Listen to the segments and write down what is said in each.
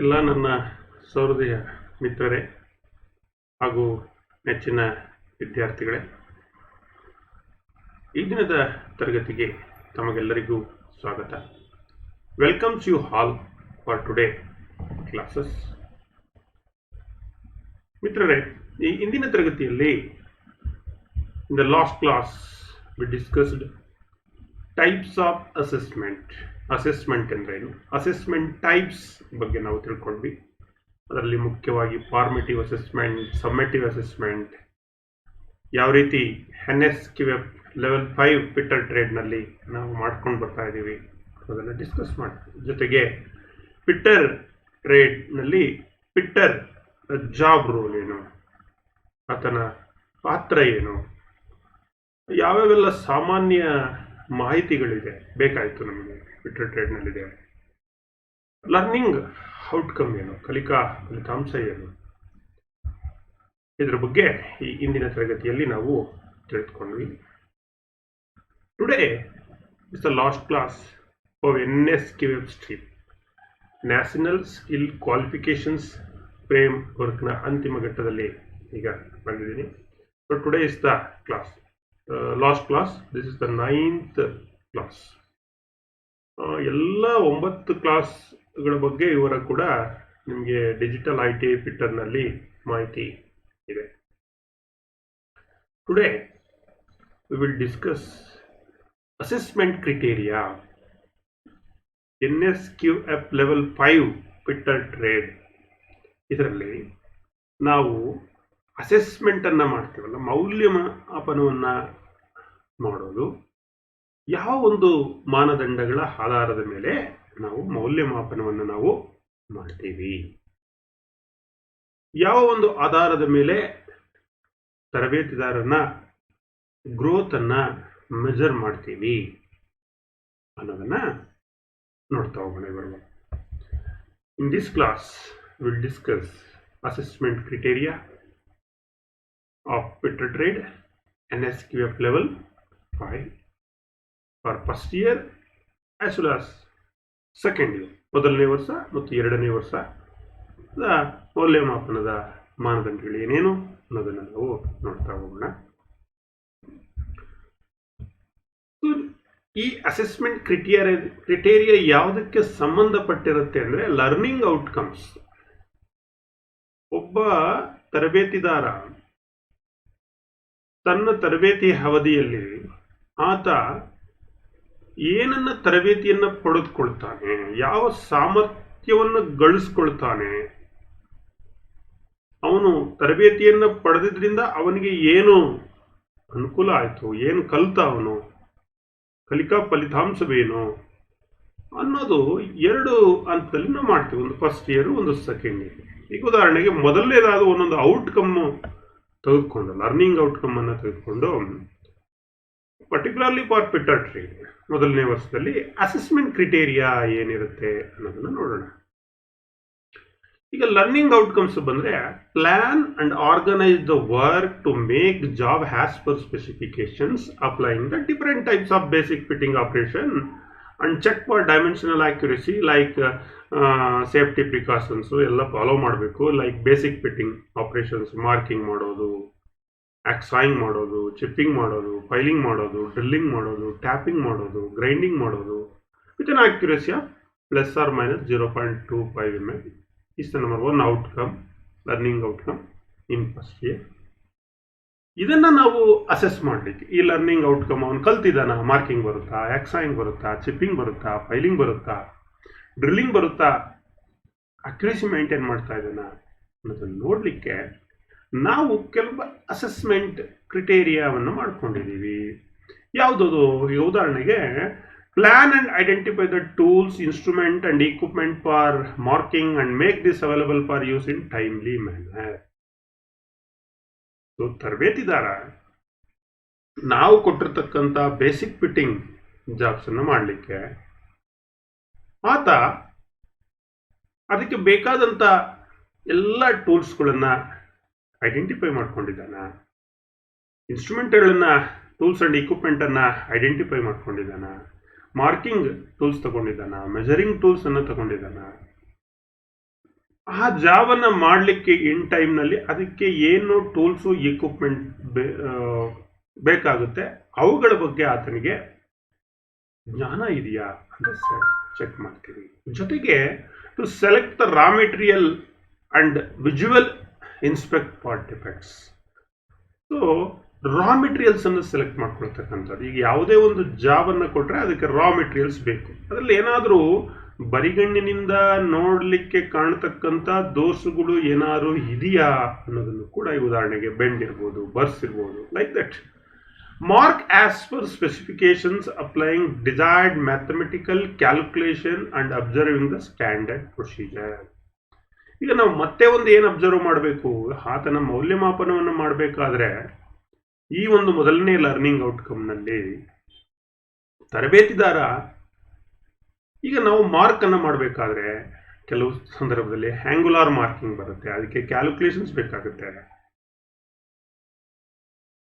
ಎಲ್ಲ ನನ್ನ ಸಹೃದಯ ಮಿತ್ರರೇ ಹಾಗೂ ನೆಚ್ಚಿನ ವಿದ್ಯಾರ್ಥಿಗಳೇ, ಈ ದಿನದ ತರಗತಿಗೆ ತಮಗೆಲ್ಲರಿಗೂ ಸ್ವಾಗತ. Welcomes you all for today classes. ಮಿತ್ರರೇ, ಈ ಇಂದಿನ ತರಗತಿಯಲ್ಲಿ in the last class we discussed types of assessment ಎಂದರೇನು, ಅಸೆಸ್ಮೆಂಟ್ ಟೈಪ್ಸ್ ಬಗ್ಗೆ ನಾವು ತಿಳ್ಕೊಂಡ್ವಿ. ಅದರಲ್ಲಿ ಮುಖ್ಯವಾಗಿ ಫಾರ್ಮೇಟಿವ್ ಅಸೆಸ್ಮೆಂಟ್, ಸಮ್ಮೇಟಿವ್ ಅಸೆಸ್ಮೆಂಟ್, ಯಾವ ರೀತಿ Nsqf ಲೆವೆಲ್ 5 ಪಿಟ್ಟರ್ ಟ್ರೇಡ್ನಲ್ಲಿ ನಾವು ಮಾಡ್ಕೊಂಡು ಬರ್ತಾ ಇದ್ದೀವಿ ಅದನ್ನು ಡಿಸ್ಕಸ್ ಮಾಡ್ತೀವಿ. ಜೊತೆಗೆ ಪಿಟ್ಟರ್ ಟ್ರೇಡ್ನಲ್ಲಿ ಪಿಟ್ಟರ್ ಜಾಬ್ ರೋಲ್ ಏನು, ಆತನ ಪಾತ್ರ ಏನು, ಯಾವ್ಯಾವೆಲ್ಲ ಸಾಮಾನ್ಯ ಮಾಹಿತಿಗಳಿದೆ ಬೇಕಾಯಿತು ನಮಗೆ ಪಿಟ್ಟರ್ ಟ್ರೇಡ್ನಲ್ಲಿದೆ, ಲರ್ನಿಂಗ್ ಔಟ್ಕಮ್ ಏನು, ಕಲಿಕಾ ಫಲಿತಾಂಶ ಏನು, ಇದರ ಬಗ್ಗೆ ಈ ಇಂದಿನ ತರಗತಿಯಲ್ಲಿ ನಾವು ತಿಳಿದುಕೊಂಡ್ವಿ. Today is the last class of Nsqf stream, national skill qualifications ಫ್ರೇಮ್ ವರ್ಕ್ನ ಅಂತಿಮ ಘಟ್ಟದಲ್ಲಿ ಈಗ ಬಂದಿದ್ದೀನಿ. So today is the class, last class. This is the 9th class. ಎಲ್ಲ 9 ಕ್ಲಾಸ್ಗಳ ಬಗ್ಗೆ ಇವರ ಕೂಡ ನಿಮಗೆ ಡಿಜಿಟಲ್ ITI ಪಿಟ್ಟರ್ನಲ್ಲಿ ಮಾಹಿತಿ ಇದೆ. Today we will discuss assessment criteria, Nsqf level 5 fitter trade. ಇದರಲ್ಲಿ ನಾವು ಅಸೆಸ್ಮೆಂಟನ್ನು ಮಾಡ್ತೀವಲ್ಲ, ಮೌಲ್ಯಮಾಪನವನ್ನು ಮಾಡೋದು, ಯಾವ ಒಂದು ಮಾನದಂಡಗಳ ಆಧಾರದ ಮೇಲೆ ನಾವು ಮೌಲ್ಯಮಾಪನವನ್ನು ನಾವು ಮಾಡ್ತೀವಿ, ಯಾವ ಒಂದು ಆಧಾರದ ಮೇಲೆ ತರಬೇತಿದಾರನ ಗ್ರೋತನ್ನು ಮೆಜರ್ ಮಾಡ್ತೀವಿ ಅನ್ನೋದನ್ನು ನೋಡ್ತಾ ಹೋಗೋಣ. ಇವಾಗ in this class will discuss assessment criteria of fitter trade Nsqf level 5 for first year as well as second year, ಮೊದಲನೇ ವರ್ಷ ಮತ್ತು ಎರಡನೇ ವರ್ಷದ ಮೌಲ್ಯಮಾಪನದ ಮಾನದಂಡಗಳು ಏನೇನು ಅನ್ನೋದನ್ನು ನಾವು ನೋಡ್ತಾ ಹೋಗೋಣ. ಈ ಅಸೆಸ್ಮೆಂಟ್ ಕ್ರಿಟೇರಿಯಾ ಯಾವುದಕ್ಕೆ ಸಂಬಂಧಪಟ್ಟಿರುತ್ತೆ ಅಂದರೆ ಲರ್ನಿಂಗ್ ಔಟ್ಕಮ್ಸ್. ಒಬ್ಬ ತರಬೇತಿದಾರ ತನ್ನ ತರಬೇತಿ ಅವಧಿಯಲ್ಲಿ ಆತ ಏನನ್ನ ತರಬೇತಿಯನ್ನು ಪಡೆದುಕೊಳ್ತಾನೆ, ಯಾವ ಸಾಮರ್ಥ್ಯವನ್ನು ಗಳಿಸ್ಕೊಳ್ತಾನೆ, ಅವನು ತರಬೇತಿಯನ್ನು ಪಡೆದಿದ್ರಿಂದ ಅವನಿಗೆ ಏನು ಅನುಕೂಲ ಆಯಿತು, ಏನು ಕಲಿತ, ಅವನು ಕಲಿಕಾ ಫಲಿತಾಂಶವೇನು ಅನ್ನೋದು ಎರಡು ಹಂತದಲ್ಲಿ ನಾವು ಮಾಡ್ತೀವಿ. ಒಂದು ಫಸ್ಟ್ ಇಯರ್, ಒಂದು ಸೆಕೆಂಡ್ ಇಯರ್. ಈಗ ಉದಾಹರಣೆಗೆ ಮೊದಲನೇದಾದ ಒಂದೊಂದು ಔಟ್ಕಮ್ ತೆಗೆದುಕೊಂಡು, ಲರ್ನಿಂಗ್ ಔಟ್ಕಮ್ ಅನ್ನು ತೆಗೆದುಕೊಂಡು, ಪರ್ಟಿಕ್ಯುಲರ್ಲಿ ಫಾರ್ ಪಿಟ್ಟರ್ ಟ್ರೇಡ್ ಮೊದಲನೇ ವರ್ಷದಲ್ಲಿ ಅಸೆಸ್ಮೆಂಟ್ ಕ್ರಿಟೇರಿಯಾ ಏನಿರುತ್ತೆ ಅನ್ನೋದನ್ನು ನೋಡೋಣ. ಈಗ ಲರ್ನಿಂಗ್ ಔಟ್ಕಮ್ಸ್ ಬಂದರೆ, plan and organise the work to make job as per specifications, applying the different types of basic fitting operation and check for dimensional accuracy, like safety precautions ಎಲ್ಲ follow ಮಾಡಬೇಕು. Like basic fitting operations, marking ಮಾಡೋದು, hacksawing ಮಾಡೋದು, chipping ಮಾಡೋದು, filing ಮಾಡೋದು, drilling ಮಾಡೋದು, tapping ಮಾಡೋದು, grinding ಮಾಡೋದು, with an accuracy of ±0.25 mm is the number 1 outcome, learning outcome in first year. ಇದನ್ನು ನಾವು ಅಸೆಸ್ ಮಾಡಲಿಕ್ಕೆ, ಈ ಲರ್ನಿಂಗ್ ಔಟ್ಕಮ್ ಅವನು ಕಲ್ತಿದ್ದಾನ, ಮಾರ್ಕಿಂಗ್ ಬರುತ್ತಾ, ಆಕ್ಸಾಯಿಂಗ್ ಬರುತ್ತಾ, ಚಿಪ್ಪಿಂಗ್ ಬರುತ್ತಾ, ಫೈಲಿಂಗ್ ಬರುತ್ತಾ, ಡ್ರಿಲ್ಲಿಂಗ್ ಬರುತ್ತಾ, ಅಕ್ಯುರಸಿ ಮೇಂಟೈನ್ ಮಾಡ್ತಾ ಇದ್ದಾನ ಅನ್ನೋದನ್ನು ನೋಡಲಿಕ್ಕೆ ನಾವು ಕೆಲವು ಅಸೆಸ್ಮೆಂಟ್ ಕ್ರಿಟೇರಿಯಾವನ್ನು ಮಾಡ್ಕೊಂಡಿದ್ದೀವಿ. ಯಾವುದದು? ಈಗ ಉದಾಹರಣೆಗೆ, plan and identify the tools, instrument and equipment for marking and make this available for use in timely manner. So ತರಬೇತಿದಾರ ನಾವು ಕೊಟ್ಟಿರ್ತಕ್ಕಂಥ ಬೇಸಿಕ್ ಫಿಟ್ಟಿಂಗ್ ಜಾಬ್ಸನ್ನು ಮಾಡಲಿಕ್ಕೆ ಆತ ಅದಕ್ಕೆ ಬೇಕಾದಂಥ ಎಲ್ಲ ಟೂಲ್ಸ್ಗಳನ್ನು ಐಡೆಂಟಿಫೈ ಮಾಡ್ಕೊಂಡಿದ್ದಾನ, ಇನ್ಸ್ಟ್ರೂಮೆಂಟ್ಗಳನ್ನು, ಟೂಲ್ಸ್ ಆ್ಯಂಡ್ ಇಕ್ವಿಪ್ಮೆಂಟನ್ನು ಐಡೆಂಟಿಫೈ ಮಾಡ್ಕೊಂಡಿದ್ದಾನ, ಮಾರ್ಕಿಂಗ್ ಟೂಲ್ಸ್ ತಗೊಂಡಿದ್ದಾನ, ಮೆಜರಿಂಗ್ ಟೂಲ್ಸನ್ನು ತಗೊಂಡಿದ್ದಾನ, ಆ ಜಾಬನ್ನು ಮಾಡಲಿಕ್ಕೆ ಇನ್ ಟೈಮ್ನಲ್ಲಿ ಅದಕ್ಕೆ ಏನು ಟೂಲ್ಸು ಇಕ್ವಿಪ್ಮೆಂಟ್ ಬೇಕಾಗುತ್ತೆ ಅವುಗಳ ಬಗ್ಗೆ ಆತನಿಗೆ ಜ್ಞಾನ ಇದೆಯಾ ಅಂತ ಚೆಕ್ ಮಾಡ್ತೀವಿ. ಜೊತೆಗೆ to select the raw material and visual inspect for defects. So raw materials ಅನ್ನು ಸೆಲೆಕ್ಟ್ ಮಾಡ್ಕೊಳ್ತಕ್ಕಂಥದ್ದು. ಈಗ ಯಾವುದೇ ಒಂದು ಜಾಬನ್ನು ಕೊಟ್ಟರೆ ಅದಕ್ಕೆ ರಾ ಮೆಟೀರಿಯಲ್ಸ್ ಬೇಕು. ಅದರಲ್ಲಿ ಏನಾದರೂ ಬರಿಗಣ್ಣಿನಿಂದ ನೋಡಲಿಕ್ಕೆ ಕಾಣತಕ್ಕಂಥ ದೋಷಗಳು ಏನಾದರೂ ಇದೆಯಾ ಅನ್ನೋದನ್ನು ಕೂಡ, ಈ ಉದಾಹರಣೆಗೆ ಬೆಂಡ್ ಇರ್ಬೋದು, ಬರ್ಸ್ ಇರ್ಬೋದು, like that. Mark as per specifications applying desired mathematical calculation and observing the standard procedure. ಈಗ ನಾವು ಮತ್ತೆ ಒಂದು ಏನು ಅಬ್ಸರ್ವ್ ಮಾಡಬೇಕು, ಆತನ ಮೌಲ್ಯಮಾಪನವನ್ನು ಮಾಡಬೇಕಾದ್ರೆ ಈ ಒಂದು ಮೊದಲನೇ ಲರ್ನಿಂಗ್ ಔಟ್ಕಮ್ನಲ್ಲಿ ತರಬೇತಿದಾರ, ಈಗ ನಾವು ಮಾರ್ಕ್ ಅನ್ನು ಮಾಡಬೇಕಾದ್ರೆ ಕೆಲವು ಸಂದರ್ಭದಲ್ಲಿ ಹ್ಯಾಂಗುಲಾರ್ ಮಾರ್ಕಿಂಗ್ ಬರುತ್ತೆ, ಅದಕ್ಕೆ ಕ್ಯಾಲ್ಕುಲೇಷನ್ಸ್ ಬೇಕಾಗುತ್ತೆ.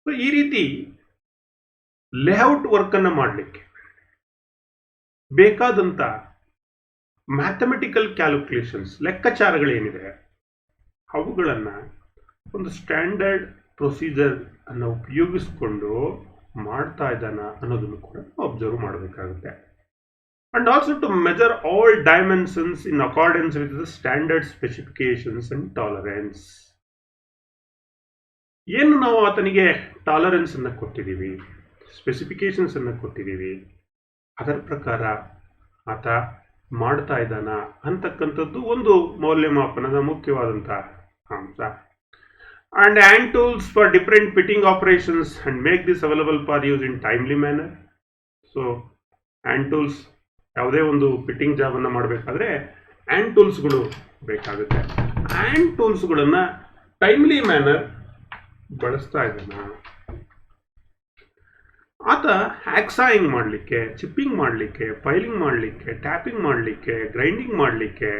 ಸೊ ಈ ರೀತಿ ಲೇಔಟ್ ವರ್ಕ್ ಅನ್ನು ಮಾಡಲಿಕ್ಕೆ ಬೇಕಾದಂತ ಮ್ಯಾಥಮೆಟಿಕಲ್ ಕ್ಯಾಲ್ಕುಲೇಷನ್ಸ್, ಲೆಕ್ಕಾಚಾರಗಳೇನಿದೆ ಅವುಗಳನ್ನು ಒಂದು ಸ್ಟ್ಯಾಂಡರ್ಡ್ ಪ್ರೊಸೀಜರ್ ಅನ್ನು ಉಪಯೋಗಿಸಿಕೊಂಡು ಮಾಡ್ತಾ ಇದ್ದಾನ ಅನ್ನೋದನ್ನು ಕೂಡ ಅಬ್ಸರ್ವ್ ಮಾಡಬೇಕಾಗುತ್ತೆ. And also to measure all dimensions in accordance with the standard specifications and tolerance. ಏನು ನಾವು ಆತನಿಗೆ ಟಾಲರೆನ್ಸ್ ಅನ್ನು ಕೊಟ್ಟಿದ್ದೀವಿ, ಸ್ಪೆಸಿಫಿಕೇಶನ್ಸ್ ಅನ್ನು ಕೊಟ್ಟಿದ್ದೀವಿ, ಅದರ ಪ್ರಕಾರ ಆತ ಮಾಡ್ತಾ ಇದ್ದಾನ ಅಂತಕ್ಕಂಥದ್ದು ಒಂದು ಮೌಲ್ಯಮಾಪನದ ಮುಖ್ಯವಾದಂಥ ಅಂಶ. And hand tools for different fitting operations and make this available for use in timely manner. So hand tools, ಯಾವುದೇ ಒಂದು ಫಿಟ್ಟಿಂಗ್ ಜಾಬನ್ನು ಮಾಡಬೇಕಾದ್ರೆ ಹ್ಯಾಂಡ್ ಟೂಲ್ಸ್ಗಳು ಬೇಕಾಗುತ್ತೆ. ಹ್ಯಾಂಡ್ ಟೂಲ್ಸ್ಗಳನ್ನು ಟೈಮ್ಲಿ ಮ್ಯಾನರ್ ಬಳಸ್ತಾ ಇದ್ದಾನ ಆತ. ಹ್ಯಾಕ್ಸಾಯಿಂಗ್ ಮಾಡಲಿಕ್ಕೆ, ಚಿಪ್ಪಿಂಗ್ ಮಾಡಲಿಕ್ಕೆ, ಫೈಲಿಂಗ್ ಮಾಡಲಿಕ್ಕೆ, ಟ್ಯಾಪಿಂಗ್ ಮಾಡಲಿಕ್ಕೆ, ಗ್ರೈಂಡಿಂಗ್ ಮಾಡಲಿಕ್ಕೆ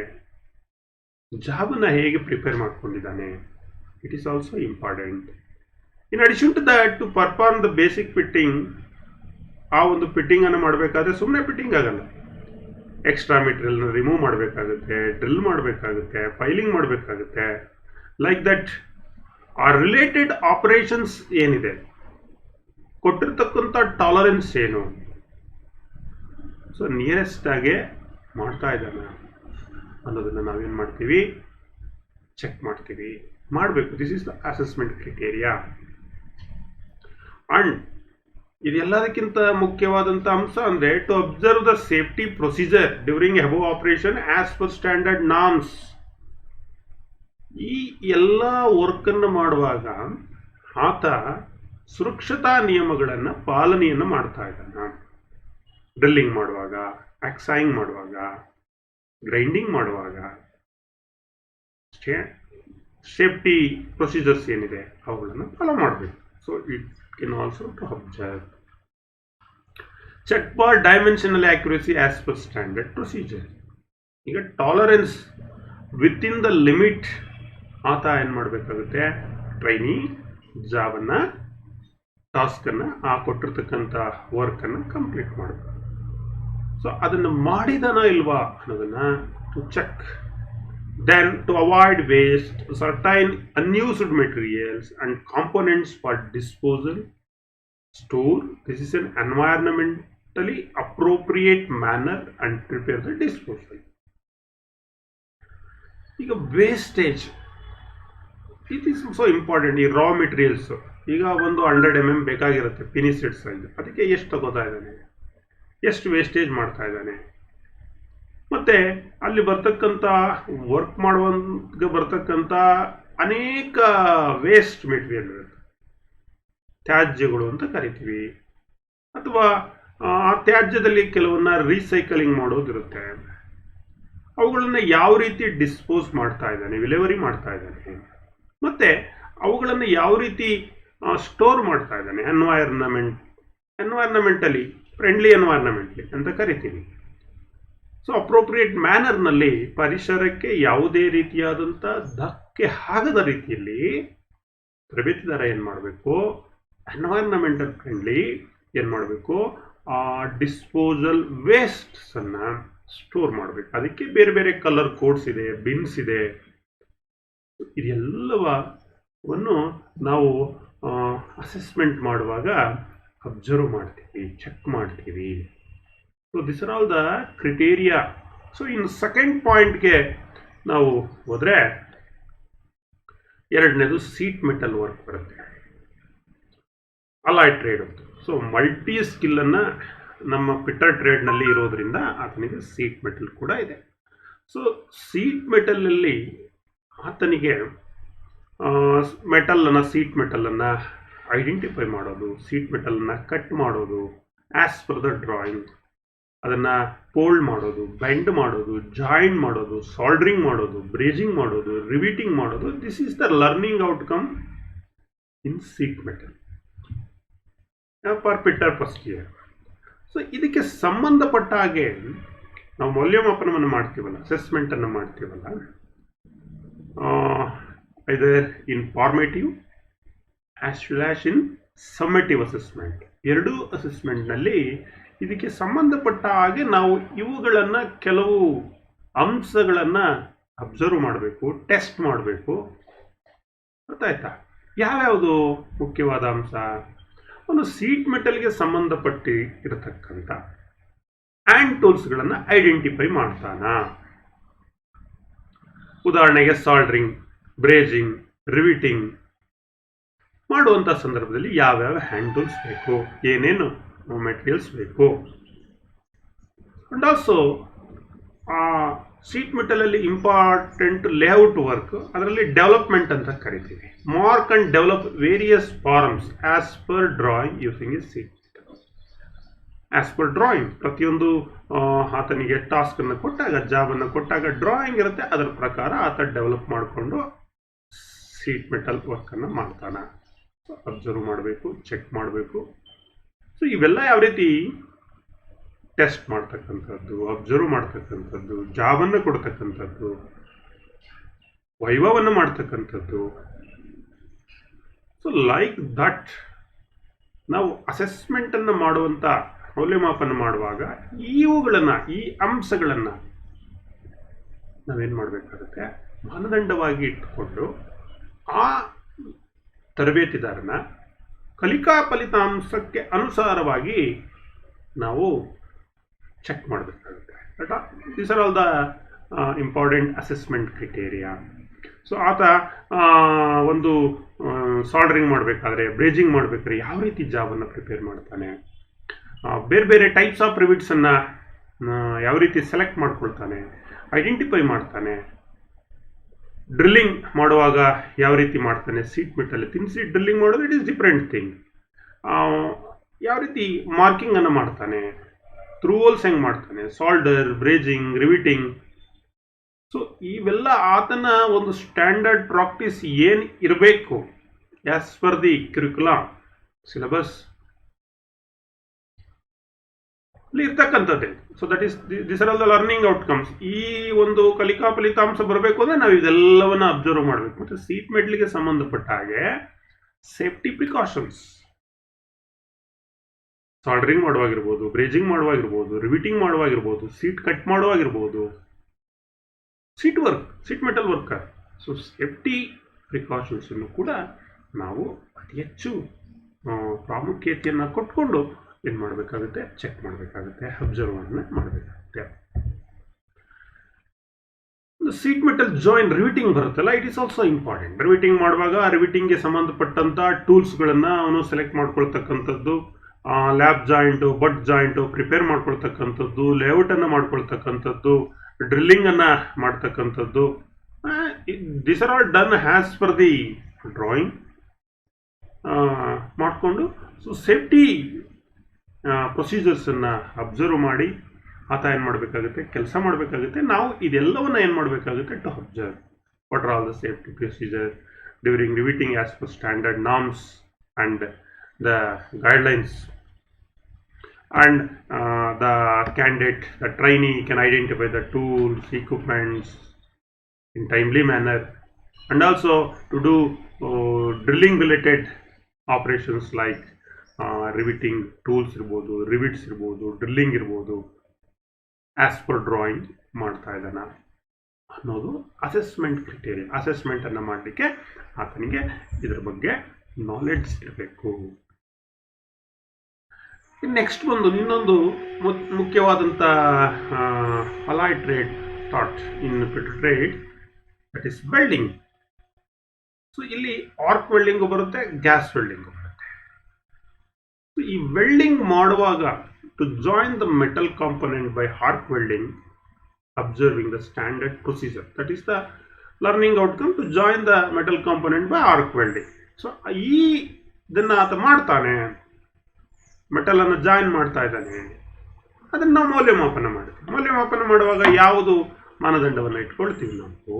ಜಾಬನ್ನು ಹೇಗೆ ಪ್ರಿಪೇರ್ ಮಾಡ್ಕೊಂಡಿದ್ದಾನೆ, it is also important. In addition to that, to perform the basic fitting, ಆ ಒಂದು ಫಿಟ್ಟಿಂಗ್ ಅನ್ನು ಮಾಡಬೇಕಾದ್ರೆ ಸುಮ್ಮನೆ ಫಿಟ್ಟಿಂಗ್ ಆಗಲ್ಲ, ಎಕ್ಸ್ಟ್ರಾ ಮೆಟೀರಿಯಲ್ನ ರಿಮೂವ್ ಮಾಡಬೇಕಾಗುತ್ತೆ, ಡ್ರಿಲ್ ಮಾಡಬೇಕಾಗುತ್ತೆ, ಫೈಲಿಂಗ್ ಮಾಡಬೇಕಾಗುತ್ತೆ, ಲೈಕ್ ದಟ್. ಆ ರಿಲೇಟೆಡ್ ಆಪರೇಷನ್ಸ್ ಏನಿದೆ, ಕೊಟ್ಟಿರ್ತಕ್ಕಂಥ ಟಾಲರೆನ್ಸ್ ಏನು, ಸೊ ನಿಯರೆಸ್ಟ್ ಆಗಿ ಮಾಡ್ತಾ ಇದ್ದಾನೆ ಅನ್ನೋದನ್ನು ನಾವೇನು ಮಾಡ್ತೀವಿ, ಚೆಕ್ ಮಾಡ್ತೀವಿ, ಮಾಡಬೇಕು. This is the assessment criteria. And ಇದೆಲ್ಲದಕ್ಕಿಂತ ಮುಖ್ಯವಾದಂಥ ಅಂಶ ಅಂದರೆ to observe the safety procedure during above operation as per standard norms. ಈ ಎಲ್ಲ ವರ್ಕನ್ನು ಮಾಡುವಾಗ ಆತ ಸುರಕ್ಷತಾ ನಿಯಮಗಳನ್ನು ಪಾಲನೆಯನ್ನು ಮಾಡ್ತಾ ಇದ್ದಾನ. ಡ್ರಿಲ್ಲಿಂಗ್ ಮಾಡುವಾಗ, ಆಕ್ಸಾಯಿಂಗ್ ಮಾಡುವಾಗ, ಗ್ರೈಂಡಿಂಗ್ ಮಾಡುವಾಗ ಸೇಫ್ಟಿ ಪ್ರೊಸೀಜರ್ಸ್ ಏನಿದೆ ಅವುಗಳನ್ನು ಫಾಲೋ ಮಾಡಬೇಕು. So it can also to observe. Check for dimensional accuracy as per standard procedure. ಈಗ ಟಾಲರೆನ್ಸ್ ವಿತಿನ್ ದ ಲಿಮಿಟ್ ಆತ ಏನು ಮಾಡಬೇಕಾಗುತ್ತೆ, ಟ್ರೈನಿ ಜಾಬನ್ನು, ಟಾಸ್ಕನ್ನು, ಆ ಕೊಟ್ಟಿರ್ತಕ್ಕಂಥ ವರ್ಕನ್ನು ಕಂಪ್ಲೀಟ್ ಮಾಡಬೇಕು. ಸೊ ಅದನ್ನು ಮಾಡಿದನ ಇಲ್ವಾ ಅನ್ನೋದನ್ನು to check. Then to avoid waste, certain unused materials and components for disposal, store. This is an environmentally appropriate manner and prepare the disposal. ಈಗ wastage, it is so important. ಈ raw materials, ಈಗ ಒಂದು 100 mm ಬೇಕಾಗಿರುತ್ತೆ ಪಿನಿ set size, ಅದಕ್ಕೆ ಎಷ್ಟು ತಗೋತಾ ಇದ್ದಾನೆ, ಎಷ್ಟು ವೇಸ್ಟೇಜ್ ಮಾಡ್ತಾ ಇದ್ದಾನೆ, ಮತ್ತು ಅಲ್ಲಿ ಬರ್ತಕ್ಕಂಥ ವರ್ಕ್ ಮಾಡುವಂಗೆ ಬರ್ತಕ್ಕಂಥ ಅನೇಕ ವೇಸ್ಟ್ ಮೆಟೀರಿಯಲ್ ಇರುತ್ತೆ, ತ್ಯಾಜ್ಯಗಳು ಅಂತ ಕರಿತೀವಿ. ಅಥವಾ ಆ ತ್ಯಾಜ್ಯದಲ್ಲಿ ಕೆಲವನ್ನ ರೀಸೈಕಲಿಂಗ್ ಮಾಡೋದಿರುತ್ತೆ. ಅವುಗಳನ್ನು ಯಾವ ರೀತಿ ಡಿಸ್ಪೋಸ್ ಮಾಡ್ತಾ ಇದ್ದಾನೆ, ವಿಲೇವರಿ ಮಾಡ್ತಾ ಇದ್ದಾನೆ, ಮತ್ತು ಅವುಗಳನ್ನು ಯಾವ ರೀತಿ ಸ್ಟೋರ್ ಮಾಡ್ತಾ ಇದ್ದಾನೆ, ಎನ್ವೈರ್ನಮೆಂಟಲಿ ಫ್ರೆಂಡ್ಲಿ ಎನ್ವೈರ್ನಮೆಂಟ್ಲಿ ಅಂತ ಕರಿತೀವಿ. ಸೊ ಅಪ್ರೋಪ್ರಿಯೇಟ್ ಮ್ಯಾನರ್ನಲ್ಲಿ ಪರಿಸರಕ್ಕೆ ಯಾವುದೇ ರೀತಿಯಾದಂಥ ಧಕ್ಕೆ ಆಗದ ರೀತಿಯಲ್ಲಿ ತರಬೇತಿದಾರ ಏನು ಮಾಡಬೇಕು, ಎನ್ವೈರ್ನಮೆಂಟಲ್ ಫ್ರೆಂಡ್ಲಿ ಏನು ಮಾಡಬೇಕು, ಆ ಡಿಸ್ಪೋಸಲ್ ವೇಸ್ಟ್ಸನ್ನು ಸ್ಟೋರ್ ಮಾಡಬೇಕು. ಅದಕ್ಕೆ ಬೇರೆ ಬೇರೆ ಕಲರ್ ಕೋಡ್ಸ್ ಇದೆ, ಬಿನ್ಸ್ ಇದೆ, ಇದೆಲ್ಲವನ್ನು ನಾವು ಅಸೆಸ್ಮೆಂಟ್ ಮಾಡುವಾಗ ಅಬ್ಸರ್ವ್ ಮಾಡ್ತೀವಿ, ಚೆಕ್ ಮಾಡ್ತೀವಿ. So this are all the criteria. So ಇನ್ನು ಸೆಕೆಂಡ್ ಪಾಯಿಂಟ್ಗೆ ನಾವು ಹೋದರೆ ಎರಡನೇದು ಸೀಟ್ ಮೆಟಲ್ ವರ್ಕ್ ಬರುತ್ತೆ, ಅಲಾಯ್ ಟ್ರೇಡ್ ಅಂತ. ಸೊ ಮಲ್ಟಿ ಸ್ಕಿಲ್ಲನ್ನು ನಮ್ಮ ಪಿಟ್ಟರ್ ಟ್ರೇಡ್ನಲ್ಲಿ ಇರೋದ್ರಿಂದ ಆತನಿಗೆ ಸೀಟ್ ಮೆಟಲ್ ಕೂಡ ಇದೆ. ಸೊ ಸೀಟ್ ಮೆಟಲಲ್ಲಿ ಆತನಿಗೆ ಸೀಟ್ ಮೆಟಲನ್ನು ಐಡೆಂಟಿಫೈ ಮಾಡೋದು, ಸೀಟ್ ಮೆಟಲನ್ನು ಕಟ್ ಮಾಡೋದು, ಆ್ಯಸ್ ಪರ್ ದ ಡ್ರಾಯಿಂಗ್ ಅದನ್ನು ಫೋಲ್ಡ್ ಮಾಡೋದು, ಬೆಂಡ್ ಮಾಡೋದು, ಜಾಯಿನ್ ಮಾಡೋದು, ಸಾಲ್ಡ್ರಿಂಗ್ ಮಾಡೋದು, ಬ್ರೇಜಿಂಗ್ ಮಾಡೋದು, ರಿವೀಟಿಂಗ್ ಮಾಡೋದು. This is the learning outcome in sheet metal for fitter first year. So ಇದಕ್ಕೆ ಸಂಬಂಧಪಟ್ಟ ಹಾಗೆ ನಾವು ಮೌಲ್ಯಮಾಪನವನ್ನು ಮಾಡ್ತೀವಲ್ಲ, ಅಸೆಸ್ಮೆಂಟನ್ನು ಮಾಡ್ತೀವಲ್ಲ, either in formative as well as in summative assessment. ಎರಡೂ ಅಸೆಸ್ಮೆಂಟ್ನಲ್ಲಿ ಇದಕ್ಕೆ ಸಂಬಂಧಪಟ್ಟ ಹಾಗೆ ನಾವು ಇವುಗಳನ್ನು ಕೆಲವು ಅಂಶಗಳನ್ನು ಅಬ್ಸರ್ವ್ ಮಾಡಬೇಕು, ಟೆಸ್ಟ್ ಮಾಡಬೇಕು. ಗೊತ್ತಾಯ್ತಾ? ಯಾವ್ಯಾವುದು ಮುಖ್ಯವಾದ ಅಂಶ? ಒಂದು ಸೀಟ್ ಮೆಟಲ್ಗೆ ಸಂಬಂಧಪಟ್ಟಿ ಇರತಕ್ಕಂಥ ಹ್ಯಾಂಡ್ ಟೂಲ್ಸ್ಗಳನ್ನು ಐಡೆಂಟಿಫೈ ಮಾಡ್ತಾನ. ಉದಾಹರಣೆಗೆ ಸಾಲ್ಡ್ರಿಂಗ್, ಬ್ರೇಜಿಂಗ್, ರಿವಿಟಿಂಗ್ ಮಾಡುವಂಥ ಸಂದರ್ಭದಲ್ಲಿ ಯಾವ್ಯಾವ ಹ್ಯಾಂಡ್ ಟೂಲ್ಸ್ ಬೇಕು, ಏನೇನು ಮೆಟೀರಿಯಲ್ಸ್ ಬೇಕು. ಅಂಡ್ ಆಲ್ಸೋ ಶೀಟ್ ಮೆಟಲಲ್ಲಿ ಇಂಪಾರ್ಟೆಂಟ್ ಲೇಔಟ್ ವರ್ಕ್, ಅದರಲ್ಲಿ ಡೆವಲಪ್ಮೆಂಟ್ ಅಂತ ಕರಿತೀವಿ. Mark and develop various forms as per drawing using a sheet metal. As per drawing, ಪ್ರತಿಯೊಂದು ಆತನಿಗೆ ಟಾಸ್ಕನ್ನು ಕೊಟ್ಟಾಗ, ಜಾಬನ್ನು ಕೊಟ್ಟಾಗ ಡ್ರಾಯಿಂಗ್ ಇರುತ್ತೆ, ಅದರ ಪ್ರಕಾರ ಆತ ಡೆವಲಪ್ ಮಾಡಿಕೊಂಡು ಶೀಟ್ ಮೆಟಲ್ ವರ್ಕನ್ನು ಮಾಡ್ತಾನೆ. ಅಬ್ಸರ್ವ್ ಮಾಡಬೇಕು, ಚೆಕ್ ಮಾಡಬೇಕು. ಸೊ ಇವೆಲ್ಲ ಯಾವ ರೀತಿ ಟೆಸ್ಟ್ ಮಾಡ್ತಕ್ಕಂಥದ್ದು, ಅಬ್ಸರ್ವ್ ಮಾಡ್ತಕ್ಕಂಥದ್ದು, ಜಾಬನ್ನು ಕೊಡ್ತಕ್ಕಂಥದ್ದು, ವೈಭವವನ್ನು ಮಾಡ್ತಕ್ಕಂಥದ್ದು. ಸೊ ಲೈಕ್ ದಟ್ ನಾವು ಅಸೆಸ್ಮೆಂಟನ್ನು ಮಾಡುವಂಥ, ಮೌಲ್ಯಮಾಪನ ಮಾಡುವಾಗ ಇವುಗಳನ್ನು, ಈ ಅಂಶಗಳನ್ನು ನಾವೇನು ಮಾಡಬೇಕಾಗುತ್ತೆ, ಮಾನದಂಡವಾಗಿ ಇಟ್ಟುಕೊಂಡು ಆ ತರಬೇತಿದಾರನ ಕಲಿಕಾ ಫಲಿತಾಂಶಕ್ಕೆ ಅನುಸಾರವಾಗಿ ನಾವು ಚೆಕ್ ಮಾಡಬೇಕಾಗುತ್ತೆ. These are all the important assessment criteria. So ಆತ ಒಂದು ಸಾಲ್ಡ್ರಿಂಗ್ ಮಾಡಬೇಕಾದ್ರೆ, ಬ್ರೇಜಿಂಗ್ ಮಾಡಬೇಕಾದ್ರೆ ಯಾವ ರೀತಿ ಜಾಬನ್ನು ಪ್ರಿಪೇರ್ ಮಾಡ್ತಾನೆ, ಬೇರೆ ಬೇರೆ ಟೈಪ್ಸ್ ಆಫ್ ರಿವಿಟ್ಸನ್ನು ಯಾವ ರೀತಿ ಸೆಲೆಕ್ಟ್ ಮಾಡ್ಕೊಳ್ತಾನೆ, ಐಡೆಂಟಿಫೈ ಮಾಡ್ತಾನೆ. ಡ್ರಿಲ್ಲಿಂಗ್ ಮಾಡುವಾಗ ಯಾವ ರೀತಿ ಮಾಡ್ತಾನೆ, ಸೀಟ್ ಮೆಟಲ್ ತಿನ್ ಸೀಟ್ ಡ್ರಿಲ್ಲಿಂಗ್ ಮಾಡೋದು ಇಟ್ ಈಸ್ ಡಿಫ್ರೆಂಟ್ ಥಿಂಗ್. ಯಾವ ರೀತಿ ಮಾರ್ಕಿಂಗನ್ನು ಮಾಡ್ತಾನೆ, ಥ್ರೂ ಹೋಲ್ಸ್ ಹೆಂಗೆ ಮಾಡ್ತಾನೆ, ಸಾಲ್ಡರ್, ಬ್ರೇಜಿಂಗ್, ರಿವಿಟಿಂಗ್. ಸೊ ಇವೆಲ್ಲ ಆತನ ಒಂದು ಸ್ಟ್ಯಾಂಡರ್ಡ್ ಪ್ರಾಕ್ಟೀಸ್ ಏನು ಇರಬೇಕು as per the curriculum syllabus ಇರ್ತಕ್ಕಂಥದ್ದೇ. So that is this are all the learning outcomes. ಈ ಒಂದು ಕಲಿಕಾ ಫಲಿತಾಂಶ ಬರಬೇಕು ಅಂದರೆ ನಾವು ಇದೆಲ್ಲವನ್ನು ಅಬ್ಸರ್ವ್ ಮಾಡಬೇಕು. ಮತ್ತು ಸೀಟ್ ಮೆಟಲ್ಗೆ ಸಂಬಂಧಪಟ್ಟ ಹಾಗೆ ಸೇಫ್ಟಿ ಪ್ರಿಕಾಷನ್ಸ್, ಸಾಲ್ಡ್ರಿಂಗ್ ಮಾಡುವಾಗಿರ್ಬೋದು, ಬ್ರೇಜಿಂಗ್ ಮಾಡುವಾಗಿರ್ಬೋದು, ರಿವಿಟಿಂಗ್ ಮಾಡುವಾಗಿರ್ಬೋದು, ಸೀಟ್ ಕಟ್ ಮಾಡುವಾಗಿರ್ಬೋದು, sheet metal worker. So safety ಪ್ರಿಕಾಷನ್ಸನ್ನು ಕೂಡ ನಾವು ಅತಿ ಹೆಚ್ಚು ಪ್ರಾಮುಖ್ಯತೆಯನ್ನು ಕೊಟ್ಕೊಂಡು ಏನು ಮಾಡಬೇಕಾಗುತ್ತೆ, ಚೆಕ್ ಮಾಡಬೇಕಾಗುತ್ತೆ, ಅಬ್ಸರ್ವನ್ನ ಮಾಡಬೇಕಾಗುತ್ತೆ. ಸೀಟ್ ಮೆಟಲ್ ಜಾಯಿನ್ ರಿವಿಟಿಂಗ್ ಬರುತ್ತಲ್ಲ, it is also important. Riveting ಮಾಡುವಾಗ ರಿವಿಟಿಂಗ್ಗೆ ಸಂಬಂಧಪಟ್ಟಂಥ ಟೂಲ್ಸ್ಗಳನ್ನು ಅವನು ಸೆಲೆಕ್ಟ್ ಮಾಡ್ಕೊಳ್ತಕ್ಕಂಥದ್ದು, lap joint, butt joint prepare ಮಾಡ್ಕೊಳ್ತಕ್ಕಂಥದ್ದು, ಲೇಔಟನ್ನು ಮಾಡ್ಕೊಳ್ತಕ್ಕಂಥದ್ದು, ಡ್ರಿಲ್ಲಿಂಗನ್ನು ಮಾಡ್ತಕ್ಕಂಥದ್ದು. This are all done as per the drawing ಮಾಡಿಕೊಂಡು. ಸೊ ಸೇಫ್ಟಿ ಪ್ರೊಸೀಜರ್ಸನ್ನು ಅಬ್ಸರ್ವ್ ಮಾಡಿ ಆತ ಏನು ಮಾಡಬೇಕಾಗುತ್ತೆ, ಕೆಲಸ ಮಾಡಬೇಕಾಗುತ್ತೆ. ನಾವು ಇದೆಲ್ಲವನ್ನು ಏನು ಮಾಡಬೇಕಾಗುತ್ತೆ, to observe what are all the safety procedure during riveting as per standard norms and the guidelines. And the candidate, the trainee can identify the tools, equipments in timely manner, and also to do drilling related operations like riveting tools irbodu, rivets irbodu, drilling irbodu, as per drawing ಮಾಡ್ತಾ ಇದ್ದಾನ. ಅನ್ನೋದು assessment criteria. ಅಸೆಸ್ಮೆಂಟನ್ನು ಮಾಡಲಿಕ್ಕೆ ಆತನಿಗೆ ಇದರ ಬಗ್ಗೆ knowledge ಇರಬೇಕು. Next ಬಂದು ಇನ್ನೊಂದು ಮುಖ್ಯವಾದಂಥ alloy trade thought in trade, that is welding. So ಇಲ್ಲಿ ಆರ್ಕ್ ವೆಲ್ಡಿಂಗು ಬರುತ್ತೆ, ಗ್ಯಾಸ್ ವೆಲ್ಡಿಂಗು ಬರುತ್ತೆ. ಈ ವೆಲ್ಡಿಂಗ್ ಮಾಡುವಾಗ to join the metal component by arc welding, observing the standard procedure, that is the learning outcome to join the metal component by arc welding. So ಇದನ್ನು ಆತ ಮಾಡ್ತಾನೆ, metal ಅನ್ನು join ಮಾಡ್ತಾ ಇದ್ದಾನೆ, ಅದನ್ನು ನಾವು ಮೌಲ್ಯಮಾಪನ ಮಾಡ್ತೀವಿ. ಮೌಲ್ಯಮಾಪನ ಮಾಡುವಾಗ ಯಾವುದು ಮಾನದಂಡವನ್ನು ಇಟ್ಕೊಳ್ತೀವಿ ನಾವು?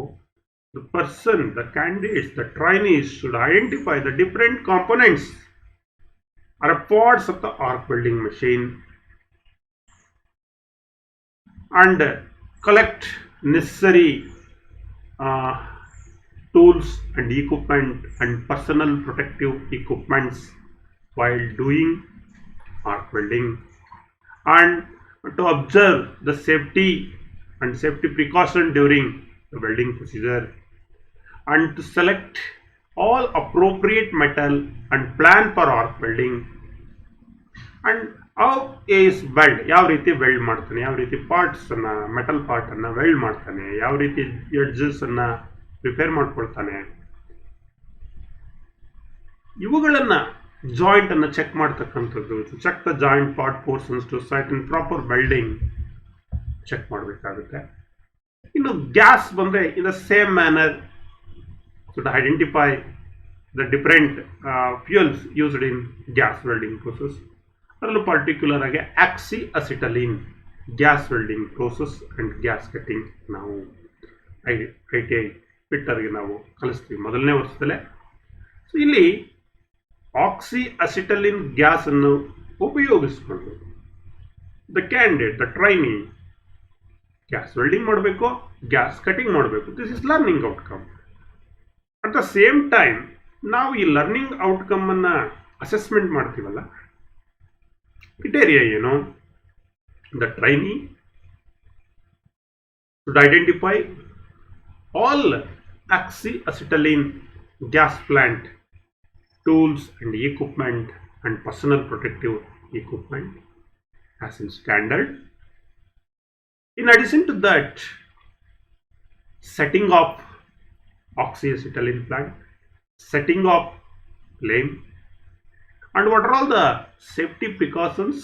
The person, the candidates, the trainees should identify the different components R parts of the arc welding machine and collect necessary tools and equipment and personal protective equipments while doing arc welding, and to observe the safety and safety precaution during the welding procedure, and to select all appropriate metal and plan for arc welding, and how is weld, ಯಾವ ರೀತಿ weld ಮಾಡ್ತಾನೆ, ಯಾವ ರೀತಿ ಪಾರ್ಟ್ಸನ್ನು, metal ಪಾರ್ಟನ್ನು weld ಮಾಡ್ತಾನೆ, ಯಾವ ರೀತಿ ಎಡ್ಜಸ್ಸನ್ನು repair ಮಾಡ್ಕೊಳ್ತಾನೆ, ಇವುಗಳನ್ನು ಜಾಯಿಂಟನ್ನು ಚೆಕ್ ಮಾಡ್ತಕ್ಕಂಥದ್ದು. Check the joint part portions to sight in proper welding check ಮಾಡಬೇಕಾಗುತ್ತೆ. ಇನ್ನು ಗ್ಯಾಸ್ ಬಂದರೆ in the same manner to identify the different fuels used in gas welding process. ಅದರಲ್ಲೂ ಪರ್ಟಿಕ್ಯುಲರ್ ಆಗಿ oxy acetylene gas welding process and gas cutting ನಾವು ITI ಫಿಟ್ಟರ್ಗೆ ನಾವು ಕಲಿಸ್ತೀವಿ ಮೊದಲನೇ ವರ್ಷದಲ್ಲೇ. ಸೊ ಇಲ್ಲಿ ಆಕ್ಸಿ ಅಸಿಟಲಿನ್ ಗ್ಯಾಸನ್ನು ಉಪಯೋಗಿಸ್ಕೊಂಡು the candidate, the trainee gas welding ಮಾಡಬೇಕು, ಗ್ಯಾಸ್ ಕಟಿಂಗ್ ಮಾಡಬೇಕು. This is learning outcome. At the same time ನಾವು ಈ ಲರ್ನಿಂಗ್ ಔಟ್ಕಮನ್ನು ಅಸೆಸ್ಮೆಂಟ್ ಮಾಡ್ತೀವಲ್ಲ, ಕ್ರಿಟೇರಿಯಾ ಏನು? The trainee should identify all oxyacetylene gas plant tools and equipment and personal protective equipment as in standard. In addition to that, setting up oxyacetylene plant, setting up flame, and what are all the safety precautions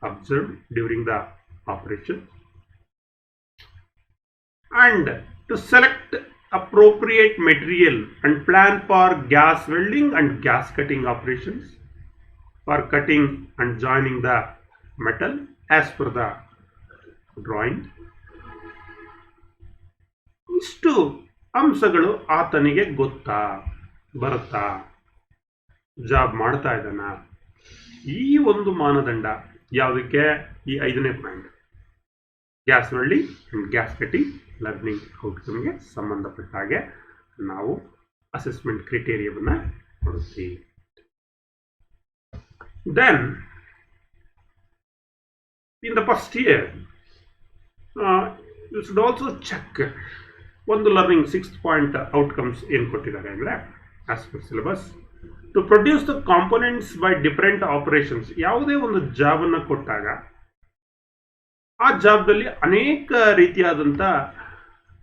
observed during the operation, and to select appropriate material and plan for gas welding and gas cutting operations for cutting and joining the metal as per the drawing. ಇಷ್ಟು ಅಂಶಗಳು ಆತನಿಗೆ ಗೊತ್ತಾ, ಬರುತ್ತಾ, job ಮಾಡ್ತಾ ಇದ್ದಾನ? ಈ ಒಂದು ಮಾನದಂಡ ಯಾವುದಕ್ಕೆ? ಈ 5ನೇ point, gas welding and gas cutting learning ಔಟ್ಕಮ್ಗೆ ಸಂಬಂಧಪಟ್ಟ ಹಾಗೆ ನಾವು ಅಸೆಸ್ಮೆಂಟ್ ಕ್ರೈಟೇರಿಯಾವನ್ನು ಕೊಡುತ್ತೀವಿ. Then in the first year you should also check ಒಂದು ಲರ್ನಿಂಗ್ 6th ಪಾಯಿಂಟ್ ಔಟ್ಕಮ್ಸ್ ಏನು ಕೊಟ್ಟಿದ್ದಾರೆ ಅಂದರೆ, as per syllabus, to produce the components by different operations. ಯಾವುದೇ ಒಂದು ಜಾಬನ್ನು ಕೊಟ್ಟಾಗ ಆ ಜಾಬ್ದಲ್ಲಿ ಅನೇಕ ರೀತಿಯಾದಂಥ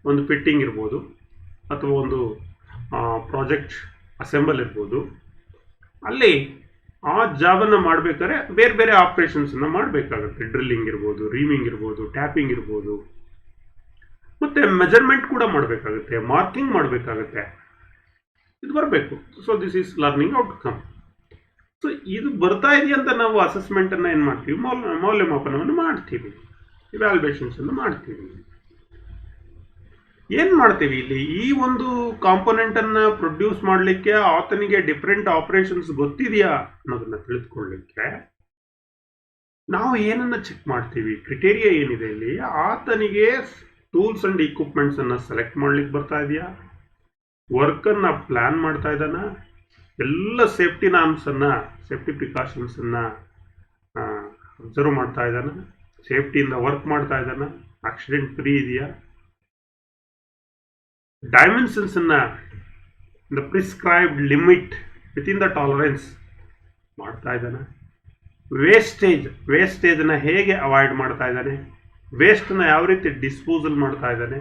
ಒಂದು ಫಿಟ್ಟಿಂಗ್ ಇರ್ಬೋದು, ಅಥವಾ ಒಂದು ಪ್ರಾಜೆಕ್ಟ್ ಅಸೆಂಬಲ್ ಇರ್ಬೋದು. ಅಲ್ಲಿ ಆ ಜಾಬನ್ನು ಮಾಡಬೇಕಾದ್ರೆ ಬೇರೆ ಬೇರೆ ಆಪ್ರೇಷನ್ಸನ್ನು ಮಾಡಬೇಕಾಗುತ್ತೆ. ಡ್ರಿಲ್ಲಿಂಗ್ ಇರ್ಬೋದು, ರೀಮಿಂಗ್ ಇರ್ಬೋದು, ಟ್ಯಾಪಿಂಗ್ ಇರ್ಬೋದು, ಮತ್ತು ಮೆಜರ್ಮೆಂಟ್ ಕೂಡ ಮಾಡಬೇಕಾಗುತ್ತೆ, ಮಾರ್ಕಿಂಗ್ ಮಾಡಬೇಕಾಗುತ್ತೆ. ಇದು ಬರಬೇಕು. So this is learning outcome. So ಇದು ಬರ್ತಾ ಇದೆಯಂತ ನಾವು ಅಸೆಸ್ಮೆಂಟನ್ನು ಏನು ಮಾಡ್ತೀವಿ? ಮೌಲ್ಯಮಾಪನವನ್ನು ಮಾಡ್ತೀವಿ, ಇವ್ಯಾಲ್ಯೂಯೇಷನ್ಸನ್ನು ಮಾಡ್ತೀವಿ. ಏನು ಮಾಡ್ತೀವಿ ಇಲ್ಲಿ? ಈ ಒಂದು ಕಾಂಪೊನೆಂಟನ್ನು ಪ್ರೊಡ್ಯೂಸ್ ಮಾಡಲಿಕ್ಕೆ ಆತನಿಗೆ ಡಿಫ್ರೆಂಟ್ ಆಪರೇಷನ್ಸ್ ಗೊತ್ತಿದೆಯಾ ಅನ್ನೋದನ್ನು ತಿಳಿದುಕೊಳ್ಳಲಿಕ್ಕೆ ನಾವು ಏನನ್ನು ಚೆಕ್ ಮಾಡ್ತೀವಿ? ಕ್ರಿಟೇರಿಯಾ ಏನಿದೆ ಇಲ್ಲಿ? ಆತನಿಗೆ ಟೂಲ್ಸ್ ಆ್ಯಂಡ್ ಇಕ್ವಿಪ್ಮೆಂಟ್ಸನ್ನು ಸೆಲೆಕ್ಟ್ ಮಾಡ್ಲಿಕ್ಕೆ ಬರ್ತಾ ಇದೆಯಾ? ವರ್ಕನ್ನು ಪ್ಲ್ಯಾನ್ ಮಾಡ್ತಾ ಇದ್ದಾನ? ಎಲ್ಲ ಸೇಫ್ಟಿ ನಾರ್ಮ್ಸನ್ನು, ಸೇಫ್ಟಿ ಪ್ರಿಕಾಷನ್ಸನ್ನು ಅಬ್ಸರ್ವ್ ಮಾಡ್ತಾ ಇದ್ದಾನ? ಸೇಫ್ಟಿಯಿಂದ ವರ್ಕ್ ಮಾಡ್ತಾ ಇದ್ದಾನ? ಆಕ್ಸಿಡೆಂಟ್ ಫ್ರೀ ಇದೆಯಾ? ಡೈಮೆನ್ಷನ್ಸನ್ನು the prescribed limit within the tolerance ಮಾಡ್ತಾ ಇದ್ದಾನೆ. ವೇಸ್ಟೇಜನ್ನು ಹೇಗೆ ಅವಾಯ್ಡ್ ಮಾಡ್ತಾ ಇದ್ದಾನೆ, ವೇಸ್ಟನ್ನ ಯಾವ ರೀತಿ ಡಿಸ್ಪೋಸಲ್ ಮಾಡ್ತಾ ಇದ್ದಾನೆ,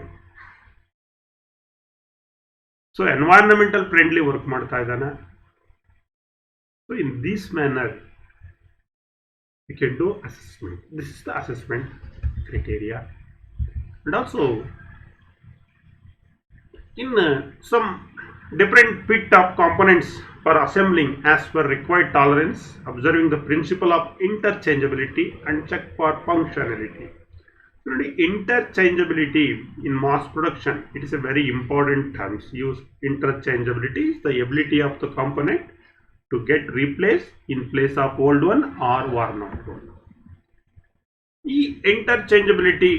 ಸೊ ಎನ್ವೈರನ್ಮೆಂಟಲ್ ಫ್ರೆಂಡ್ಲಿ ವರ್ಕ್ ಮಾಡ್ತಾ ಇದ್ದಾನೆ. So in this manner we can do assessment. This is the assessment criteria. And also in some different fit of components for assembling as per required tolerance, observing the principle of interchangeability and check for functionality. Interchangeability in mass production, it is a very important term. Use interchangeability is the ability of the component to get replaced in place of old one or worn out one. ಈ interchangeability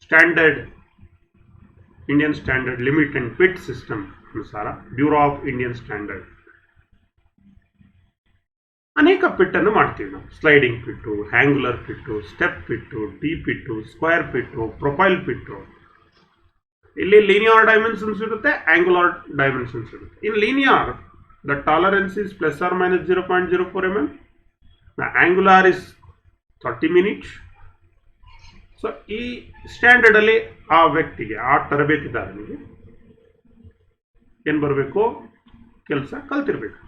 standard Indian standard limit and fit system ಅನುಸಾರ bureau of Indian standard ಅನೇಕ ಫಿಟ್ಟನ್ನು ಮಾಡ್ತೀವಿ ನಾವು. Sliding fit, angular fit, step fit, D fit, square fit, profile fit. ಇಲ್ಲಿ linear dimensions ಇರುತ್ತೆ, angular dimensions ಇರುತ್ತೆ. In linear the tolerance is plus or minus 0.04 mm. The angular is 30 minutes. So ಈ standard ಅಲ್ಲಿ ಆ ವ್ಯಕ್ತಿಗೆ, ಆ ತರಬೇತಿದಾರನಿಗೆ ಏನು ಬರಬೇಕು, ಕೆಲಸ ಕಲ್ತಿರ್ಬೇಕು.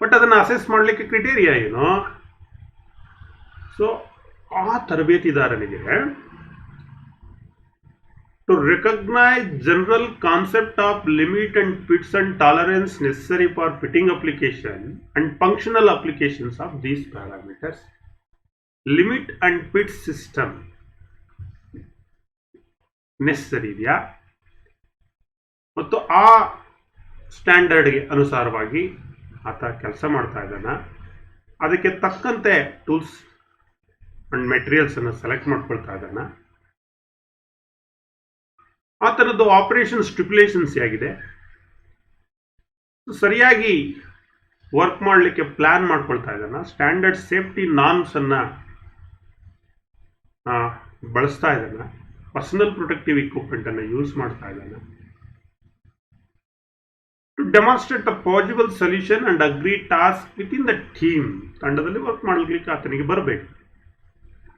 ಬಟ್ ಅದನ್ನು ಅಸೆಸ್ ಮಾಡಲಿಕ್ಕೆ ಕ್ರಿಟೇರಿಯಾ ಏನು? ಸೊ ಆ ತರಬೇತಿದಾರನಿಗೆ to recognize general concept of limit and fits and tolerance necessary for fitting application and functional applications of these parameters. Limit and fit system necessary ಇದೆಯಾ ಮತ್ತು ಆ ಸ್ಟ್ಯಾಂಡರ್ಡ್ಗೆ ಅನುಸಾರವಾಗಿ ಆತ ಕೆಲಸ ಮಾಡ್ತಾ ಇದ್ದಾನ, ಅದಕ್ಕೆ ತಕ್ಕಂತೆ ಟೂಲ್ಸ್ ಅಂಡ್ ಮೆಟೀರಿಯಲ್ಸನ್ನು ಸೆಲೆಕ್ಟ್ ಮಾಡ್ಕೊಳ್ತಾ ಇದ್ದಾನ, ಆ ಥರದ್ದು ಆಪರೇಷನ್ ಸ್ಟಿಪ್ಯುಲೇಷನ್ಸ್ ಆಗಿದೆ, ಸರಿಯಾಗಿ ವರ್ಕ್ ಮಾಡಲಿಕ್ಕೆ ಪ್ಲಾನ್ ಮಾಡ್ಕೊಳ್ತಾ ಇದ್ದಾನ, ಸ್ಟ್ಯಾಂಡರ್ಡ್ ಸೇಫ್ಟಿ ನಾರ್ಮ್ಸನ್ನು ಬಳಸ್ತಾ ಇದ್ದಾನ, ಪರ್ಸನಲ್ ಪ್ರೊಟೆಕ್ಟಿವ್ ಇಕ್ವಿಪ್ಮೆಂಟನ್ನು ಯೂಸ್ ಮಾಡ್ತಾ ಇದ್ದಾನ. To demonstrate the possible solution and agree task with in the team, ತಂಡದಲ್ಲಿ ವರ್ಕ್ ಮಾಡಲಿಕ್ಕೆ ಆತನಿಗೆ ಬರಬೇಕು.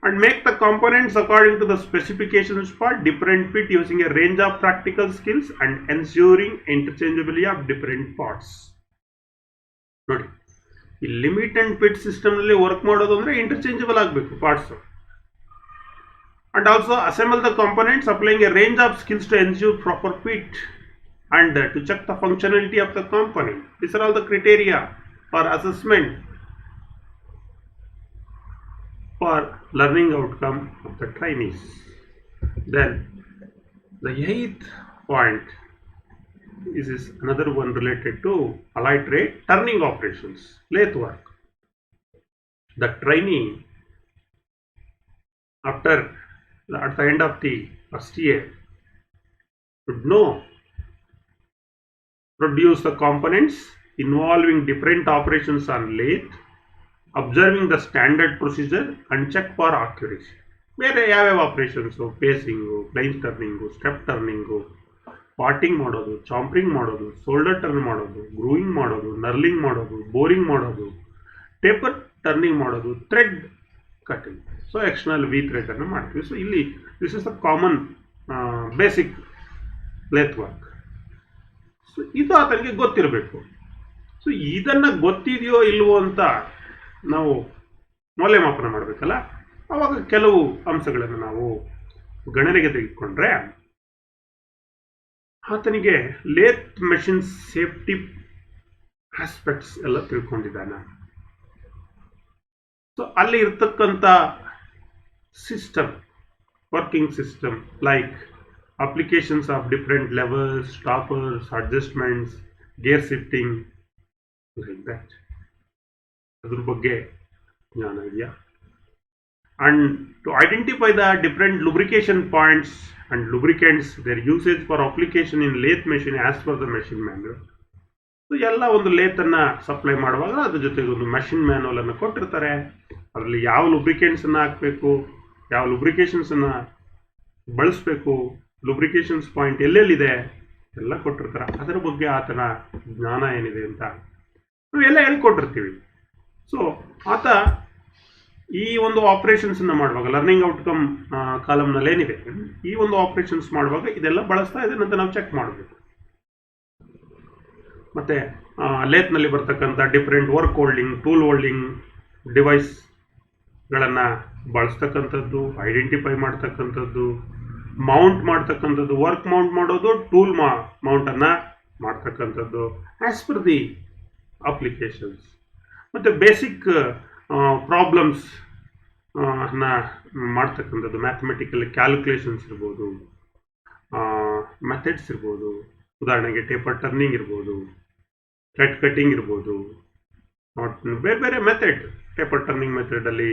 And make the components according to the specifications for different fit using a range of practical skills and ensuring interchangeability of different parts. ನೋಡಿ, ಈ limit and fit system ನಲ್ಲಿ work ಮಾಡೋದು ಅಂದ್ರೆ interchangeable ಆಗಬೇಕು parts. And also assemble the components applying a range of skills to ensure proper fit and to check the functionality of the component. These are all the criteria for assessment for learning outcome of the trainees. Then the 8th point is another one related to allied trade turning operations, lathe work. The trainee at the end of the first year should know, produce the components involving different operations on lathe, observing the standard procedure and check for accuracy. ಬೇರೆ ಯಾವ್ಯಾವ operations, facing, plain turning, step turning, parting ಮಾಡೋದು, chamfering ಮಾಡೋದು, shoulder turn ಮಾಡೋದು, ಗ್ರೂಯಿಂಗ್ ಮಾಡೋದು, ನರ್ಲಿಂಗ್ ಮಾಡೋದು, boring ಮಾಡೋದು, taper turning ಮಾಡೋದು, thread cutting. So external V thread ಅನ್ನು ಮಾಡ್ತೀವಿ. ಸೊ ಇಲ್ಲಿ this is the common basic lathe work. So ಇದು ಆತನಿಗೆ ಗೊತ್ತಿರಬೇಕು. ಸೊ ಇದನ್ನು ಗೊತ್ತಿದೆಯೋ ಇಲ್ವೋ ಅಂತ ನಾವು ಮೌಲ್ಯಮಾಪನ ಮಾಡಬೇಕಲ್ಲ. ಆವಾಗ ಕೆಲವು ಅಂಶಗಳನ್ನು ನಾವು ಗಣನೆಗೆ ತೆಗೆದುಕೊಂಡ್ರೆ ಆತನಿಗೆ ಲೇತ್ ಮೆಷಿನ್ ಸೇಫ್ಟಿ ಆಸ್ಪೆಕ್ಟ್ಸ್ ಎಲ್ಲ ತಿಳ್ಕೊಂಡಿದ್ದಾನ. ಸೊ ಅಲ್ಲಿ ಇರ್ತಕ್ಕಂಥ system, working system like applications of different levels, stoppers, adjustments, gear shifting, like that, ಅದ್ರ ಬಗ್ಗೆ ಜ್ಞಾನ ಇದೆಯಾ? And to identify the different lubrication points and lubricants, their usage for application in lathe machine as per the machine manual. So ಎಲ್ಲ ಒಂದು ಲೇತನ್ನು supply ಮಾಡುವಾಗ ಅದ್ರ ಜೊತೆಗೆ ಒಂದು ಮೆಷಿನ್ ಮ್ಯಾನುವಲನ್ನು ಕೊಟ್ಟಿರ್ತಾರೆ. ಅದರಲ್ಲಿ ಯಾವ ಲುಬ್ರಿಕೆಂಟ್ಸನ್ನು ಹಾಕಬೇಕು, ಯಾವ ಲುಬ್ರಿಕೇಶನ್ಸನ್ನು ಬಳಸಬೇಕು, ಲುಬ್ರಿಕೇಶನ್ಸ್ ಪಾಯಿಂಟ್ ಎಲ್ಲೆಲ್ಲಿದೆ ಎಲ್ಲ ಕೊಟ್ಟಿರ್ತಾರೆ. ಅದರ ಬಗ್ಗೆ ಆತನ ಜ್ಞಾನ ಏನಿದೆ ಅಂತ ನಾವು ಎಲ್ಲ ಹೇಳ್ಕೊಟ್ಟಿರ್ತೀವಿ. ಸೊ ಆತ ಈ ಒಂದು ಆಪರೇಷನ್ಸನ್ನು ಮಾಡುವಾಗ ಲರ್ನಿಂಗ್ ಔಟ್ಕಮ್ ಕಾಲಮ್ನಲ್ಲಿ ಏನಿದೆ ಈ ಒಂದು ಆಪರೇಷನ್ಸ್ ಮಾಡುವಾಗ ಇದೆಲ್ಲ ಬಳಸ್ತಾ ಇದೆ ಅಂತ ನಾವು ಚೆಕ್ ಮಾಡಬೇಕು. ಮತ್ತು ಲೇತ್ನಲ್ಲಿ ಬರ್ತಕ್ಕಂಥ different work holding, tool holding ಡಿವೈಸ್ಗಳನ್ನು ಬಳಸ್ತಕ್ಕಂಥದ್ದು, ಐಡೆಂಟಿಫೈ ಮಾಡ್ತಕ್ಕಂಥದ್ದು, ಮೌಂಟ್ ಮಾಡ್ತಕ್ಕಂಥದ್ದು, ವರ್ಕ್ ಮೌಂಟ್ ಮಾಡೋದು, ಟೂಲ್ ಮೌಂಟನ್ನು ಮಾಡ್ತಕ್ಕಂಥದ್ದು ಆ್ಯಸ್ ಪರ್ ದಿ ಅಪ್ಲಿಕೇಶನ್ಸ್. ಮತ್ತು ಬೇಸಿಕ್ ಪ್ರಾಬ್ಲಮ್ಸ್ ಮಾಡ್ತಕ್ಕಂಥದ್ದು, ಮ್ಯಾಥಮೆಟಿಕಲ್ ಕ್ಯಾಲ್ಕುಲೇಷನ್ಸ್ ಇರ್ಬೋದು, ಮೆಥಡ್ಸ್ ಇರ್ಬೋದು. ಉದಾಹರಣೆಗೆ ಟೇಪರ್ ಟರ್ನಿಂಗ್ ಇರ್ಬೋದು, ಥ್ರೆಡ್ ಕಟ್ಟಿಂಗ್ ಇರ್ಬೋದು, ಬೇರೆ ಬೇರೆ ಮೆಥಡ್. ಟೇಪರ್ ಟರ್ನಿಂಗ್ ಮೆಥಡಲ್ಲಿ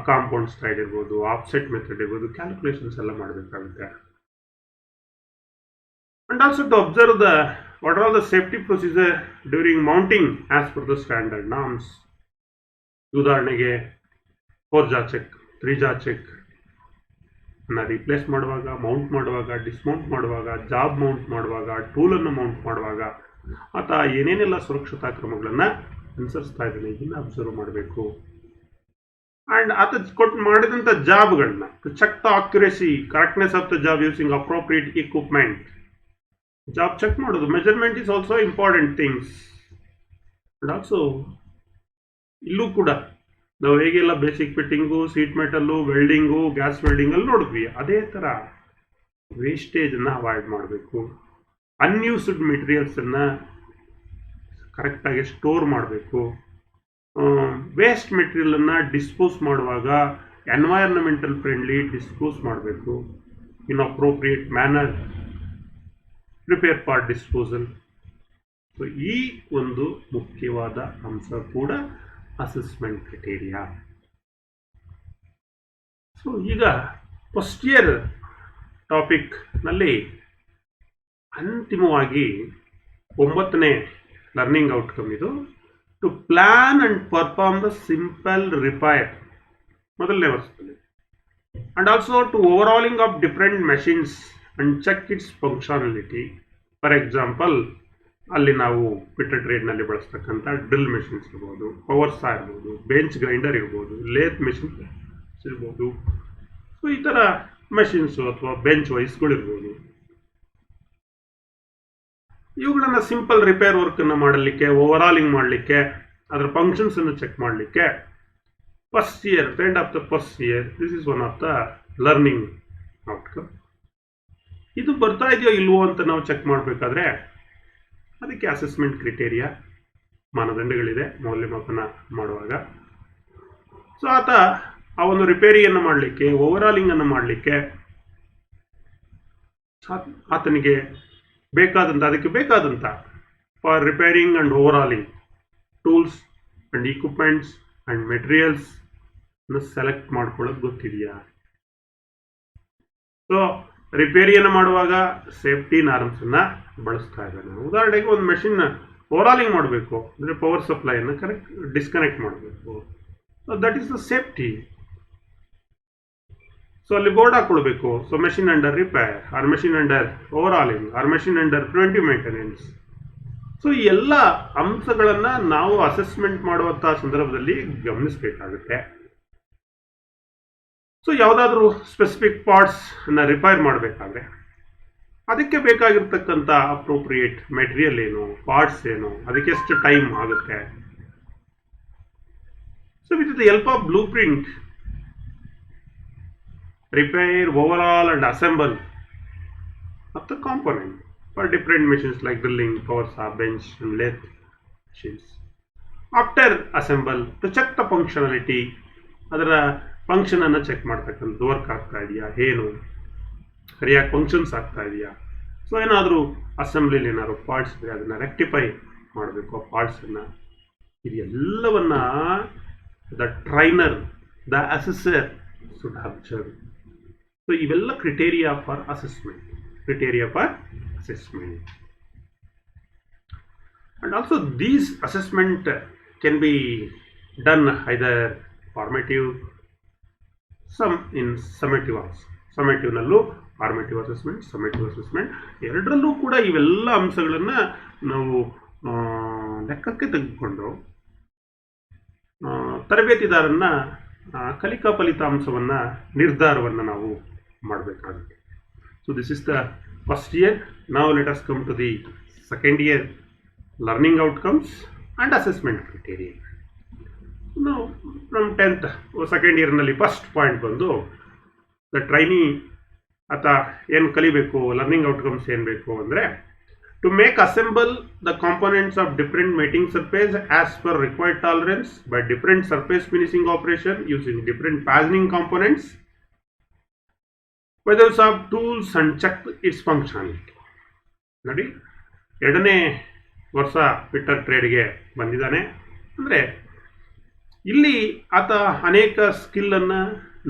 ಕಾಂಪೌಂಡ್ ಸ್ಟ್ರೈಡ್ ಇರ್ಬೋದು, ಆಫ್ಸೆಟ್ ಮೆಥಡ್ ಇರ್ಬೋದು, ಕ್ಯಾಲ್ಕುಲೇಷನ್ಸ್ ಎಲ್ಲ ಮಾಡಬೇಕಾಗುತ್ತೆ. And also to observe what are the safety procedure during mounting as per the standard norms. ಉದಾಹರಣೆಗೆ 4 jaw chuck, 3 jaw chuck replace ಮಾಡುವಾಗ, ಮೌಂಟ್ ಮಾಡುವಾಗ, ಡಿಸ್ಮೌಂಟ್ ಮಾಡುವಾಗ, job Mount ಮಾಡುವಾಗ, ಟೂಲನ್ನು ಮೌಂಟ್ ಮಾಡುವಾಗ ಆತ ಏನೇನೆಲ್ಲ ಸುರಕ್ಷತಾ ಕ್ರಮಗಳನ್ನು ಅನುಸರಿಸ್ತಾ ಇದ್ದಾನೆ ಇದನ್ನು ಅಬ್ಸರ್ವ್ ಮಾಡಬೇಕು. ಆ್ಯಂಡ್ ಆತ ಮಾಡಿದಂಥ ಜಾಬ್ಗಳನ್ನ to check the accuracy, correctness of the job using appropriate equipment. Job check ಮಾಡೋದು, measurement is also important things. And also ಇಲ್ಲೂ ಕೂಡ ನಾವು ಹೇಗೆಲ್ಲ basic fitting, sheet metal, welding, gas ವೆಲ್ಡಿಂಗಲ್ಲಿ ನೋಡಿದ್ವಿ, ಅದೇ ಥರ ವೇಸ್ಟೇಜನ್ನು ಅವಾಯ್ಡ್ ಮಾಡಬೇಕು. ಅನ್ಯೂಸ್ಡ್ ಮೆಟೀರಿಯಲ್ಸನ್ನು ಕರೆಕ್ಟಾಗಿ ಸ್ಟೋರ್ ಮಾಡಬೇಕು. ವೇಸ್ಟ್ ಮೆಟೀರಿಯಲನ್ನು ಡಿಸ್ಪೋಸ್ ಮಾಡುವಾಗ ಎನ್ವೈರ್ನಮೆಂಟಲ್ ಫ್ರೆಂಡ್ಲಿ ಡಿಸ್ಪೋಸ್ ಮಾಡಬೇಕು. In appropriate manner prepare for disposal. So ಈ ಒಂದು ಮುಖ್ಯವಾದ ಅಂಶ ಕೂಡ ಅಸೆಸ್ಮೆಂಟ್ ಕ್ರೈಟೀರಿಯಾ. ಸೊ ಈಗ ಫಸ್ಟ್ ಇಯರ್ ಟಾಪಿಕ್ನಲ್ಲಿ ಅಂತಿಮವಾಗಿ 9ನೇ ಲರ್ನಿಂಗ್ ಔಟ್ಕಮ್ ಇದು. To plan and perform the simple repair, ಮೊದಲನೇ ವರ್ಷದಲ್ಲಿ. And also to overhauling of different machines and check its functionality. For example ಅಲ್ಲಿ ನಾವು ಪಿಟರ್ ಟ್ರೇಡ್ನಲ್ಲಿ ಬಳಸ್ತಕ್ಕಂಥ ಡ್ರಿಲ್ ಮೆಷಿನ್ಸ್ ಇರ್ಬೋದು, ಪವರ್ ಸಾ ಇರ್ಬೋದು, ಬೆಂಚ್ ಗ್ರೈಂಡರ್ ಇರ್ಬೋದು, ಲೇತ್ ಮೆಷಿನ್ಸ್ ಇರ್ಬೋದು. ಸೊ ಈ ಥರ ಮೆಷಿನ್ಸು ಅಥವಾ ಬೆಂಚ್ ವೈಸ್ಗಳಿರ್ಬೋದು. ಇವುಗಳನ್ನು ಸಿಂಪಲ್ ರಿಪೇರ್ ವರ್ಕನ್ನು ಮಾಡಲಿಕ್ಕೆ, ಓವರಾಲಿಂಗ್ ಮಾಡಲಿಕ್ಕೆ, ಅದರ ಫಂಕ್ಷನ್ಸನ್ನು ಚೆಕ್ ಮಾಡಲಿಕ್ಕೆ first year, end of the first year, this is one of the learning outcome. ಇದು ಬರ್ತಾ ಇದೆಯೋ ಇಲ್ವೋ ಅಂತ ನಾವು ಚೆಕ್ ಮಾಡಬೇಕಾದ್ರೆ ಅದಕ್ಕೆ ಅಸೆಸ್ಮೆಂಟ್ ಕ್ರೈಟೀರಿಯಾ, ಮಾನದಂಡಗಳಿದೆ ಮೌಲ್ಯಮಾಪನ ಮಾಡುವಾಗ. ಸೊ ಆತ ಆ ಒಂದು ರಿಪೇರಿಯನ್ನು ಮಾಡಲಿಕ್ಕೆ, ಓವರಾಲಿಂಗನ್ನು ಮಾಡಲಿಕ್ಕೆ ಆತನಿಗೆ ಅದಕ್ಕೆ ಬೇಕಾದಂಥ for repairing and overhauling tools and equipments and materials select ಮಾಡ್ಕೊಳ್ಳೋದು ಗೊತ್ತಿದೆಯಾ? ಸೊ ರಿಪೇರಿಯನ್ನು ಮಾಡುವಾಗ ಸೇಫ್ಟಿ ನಾರ್ಮ್ಸನ್ನು ಬಳಸ್ತಾ ಇದ್ದಾನೆ. ಉದಾಹರಣೆಗೆ ಒಂದು ಮೆಷಿನ್ ಓವರಾಲಿಂಗ್ ಮಾಡಬೇಕು ಅಂದರೆ ಪವರ್ ಸಪ್ಲೈಯನ್ನು ಡಿಸ್ಕನೆಕ್ಟ್ ಮಾಡಬೇಕು. So that is the safety. So ಅಲ್ಲಿ ಬೋರ್ಡ್ ಹಾಕ್ಕೊಳ್ಬೇಕು. So machine under repair, or machine under overhauling, or machine under preventive maintenance. So ಈ ಎಲ್ಲ ಅಂಶಗಳನ್ನು ನಾವು ಅಸೆಸ್ಮೆಂಟ್ ಮಾಡುವಂಥ ಸಂದರ್ಭದಲ್ಲಿ ಗಮನಿಸಬೇಕಾಗುತ್ತೆ. ಸೊ ಯಾವುದಾದ್ರೂ ಸ್ಪೆಸಿಫಿಕ್ ಪಾರ್ಟ್ಸನ್ನು ರಿಪೇರ್ ಮಾಡಬೇಕಾದ್ರೆ ಅದಕ್ಕೆ ಬೇಕಾಗಿರ್ತಕ್ಕಂಥ ಅಪ್ರೋಪ್ರಿಯೇಟ್ ಮೆಟೀರಿಯಲ್ ಏನು, ಪಾರ್ಟ್ಸ್ ಏನು, ಅದಕ್ಕೆ ಎಷ್ಟು ಟೈಮ್ ಆಗುತ್ತೆ. So with the help of blue print, repair, overhaul and assemble of the component for different machines like drilling, power saw, bench and lathe machines. After assemble, to check the functionality, ಅದರ ಫಂಕ್ಷನನ್ನು check ಮಾಡ್ತಕ್ಕಂಥದ್ದು, work ಆಗ್ತಾ ಇದೆಯಾ, ಏನು ಸರಿಯಾಗಿ functions ಆಗ್ತಾ ಇದೆಯಾ. So ಏನಾದರೂ ಅಸೆಂಬ್ಲಿಲಿ ಏನಾದರೂ ಪಾರ್ಟ್ಸ್ ಇದ್ದರೆ ಅದನ್ನು ರೆಕ್ಟಿಫೈ ಮಾಡಬೇಕು, ಆ ಪಾರ್ಟ್ಸನ್ನು. ಇದೆಲ್ಲವನ್ನು the trainer, the assessor should observe. So ಇವೆಲ್ಲ criteria for assessment. And also these assessment can be done either formative, some in summative also. Summative ನಲ್ಲೂ ಫಾರ್ಮೇಟಿವ್ ಅಸೆಸ್ಮೆಂಟ್, ಸಮೇಟಿವ್ ಅಸೆಸ್ಮೆಂಟ್ ಎರಡರಲ್ಲೂ ಕೂಡ ಇವೆಲ್ಲ ಅಂಶಗಳನ್ನು ನಾವು ಲೆಕ್ಕಕ್ಕೆ ತೆಗೆದುಕೊಂಡು ತರಬೇತಿದಾರನ್ನ ಕಲಿಕಾ ಫಲಿತಾಂಶವನ್ನು ನಿರ್ಧಾರವನ್ನು ನಾವು ಮಾಡಬೇಕಾಗುತ್ತೆ. So this is the first year. ನಾವು let us come to the second year, learning outcomes and assessment criteria. ನಾವು ನಮ್ಮ 10th ಸೆಕೆಂಡ್ ಇಯರ್ನಲ್ಲಿ ಫಸ್ಟ್ ಪಾಯಿಂಟ್ ಬಂದು ದ ಟ್ರೈನಿ ಅಥವಾ ಏನು ಕಲಿಬೇಕು, ಲರ್ನಿಂಗ್ ಔಟ್ಕಮ್ಸ್ ಏನು ಬೇಕು ಅಂದರೆ to make assemble the components of different mating surface as per required tolerance by different surface finishing operation using different fastening components by the use of tools and check its functionality. ನೋಡಿ, 2ನೇ ವರ್ಷ fitter ಟ್ರೇಡ್ಗೆ ಬಂದಿದ್ದಾನೆ ಅಂದರೆ ಇಲ್ಲಿ ಆತ ಅನೇಕ ಸ್ಕಿಲ್ಲನ್ನು,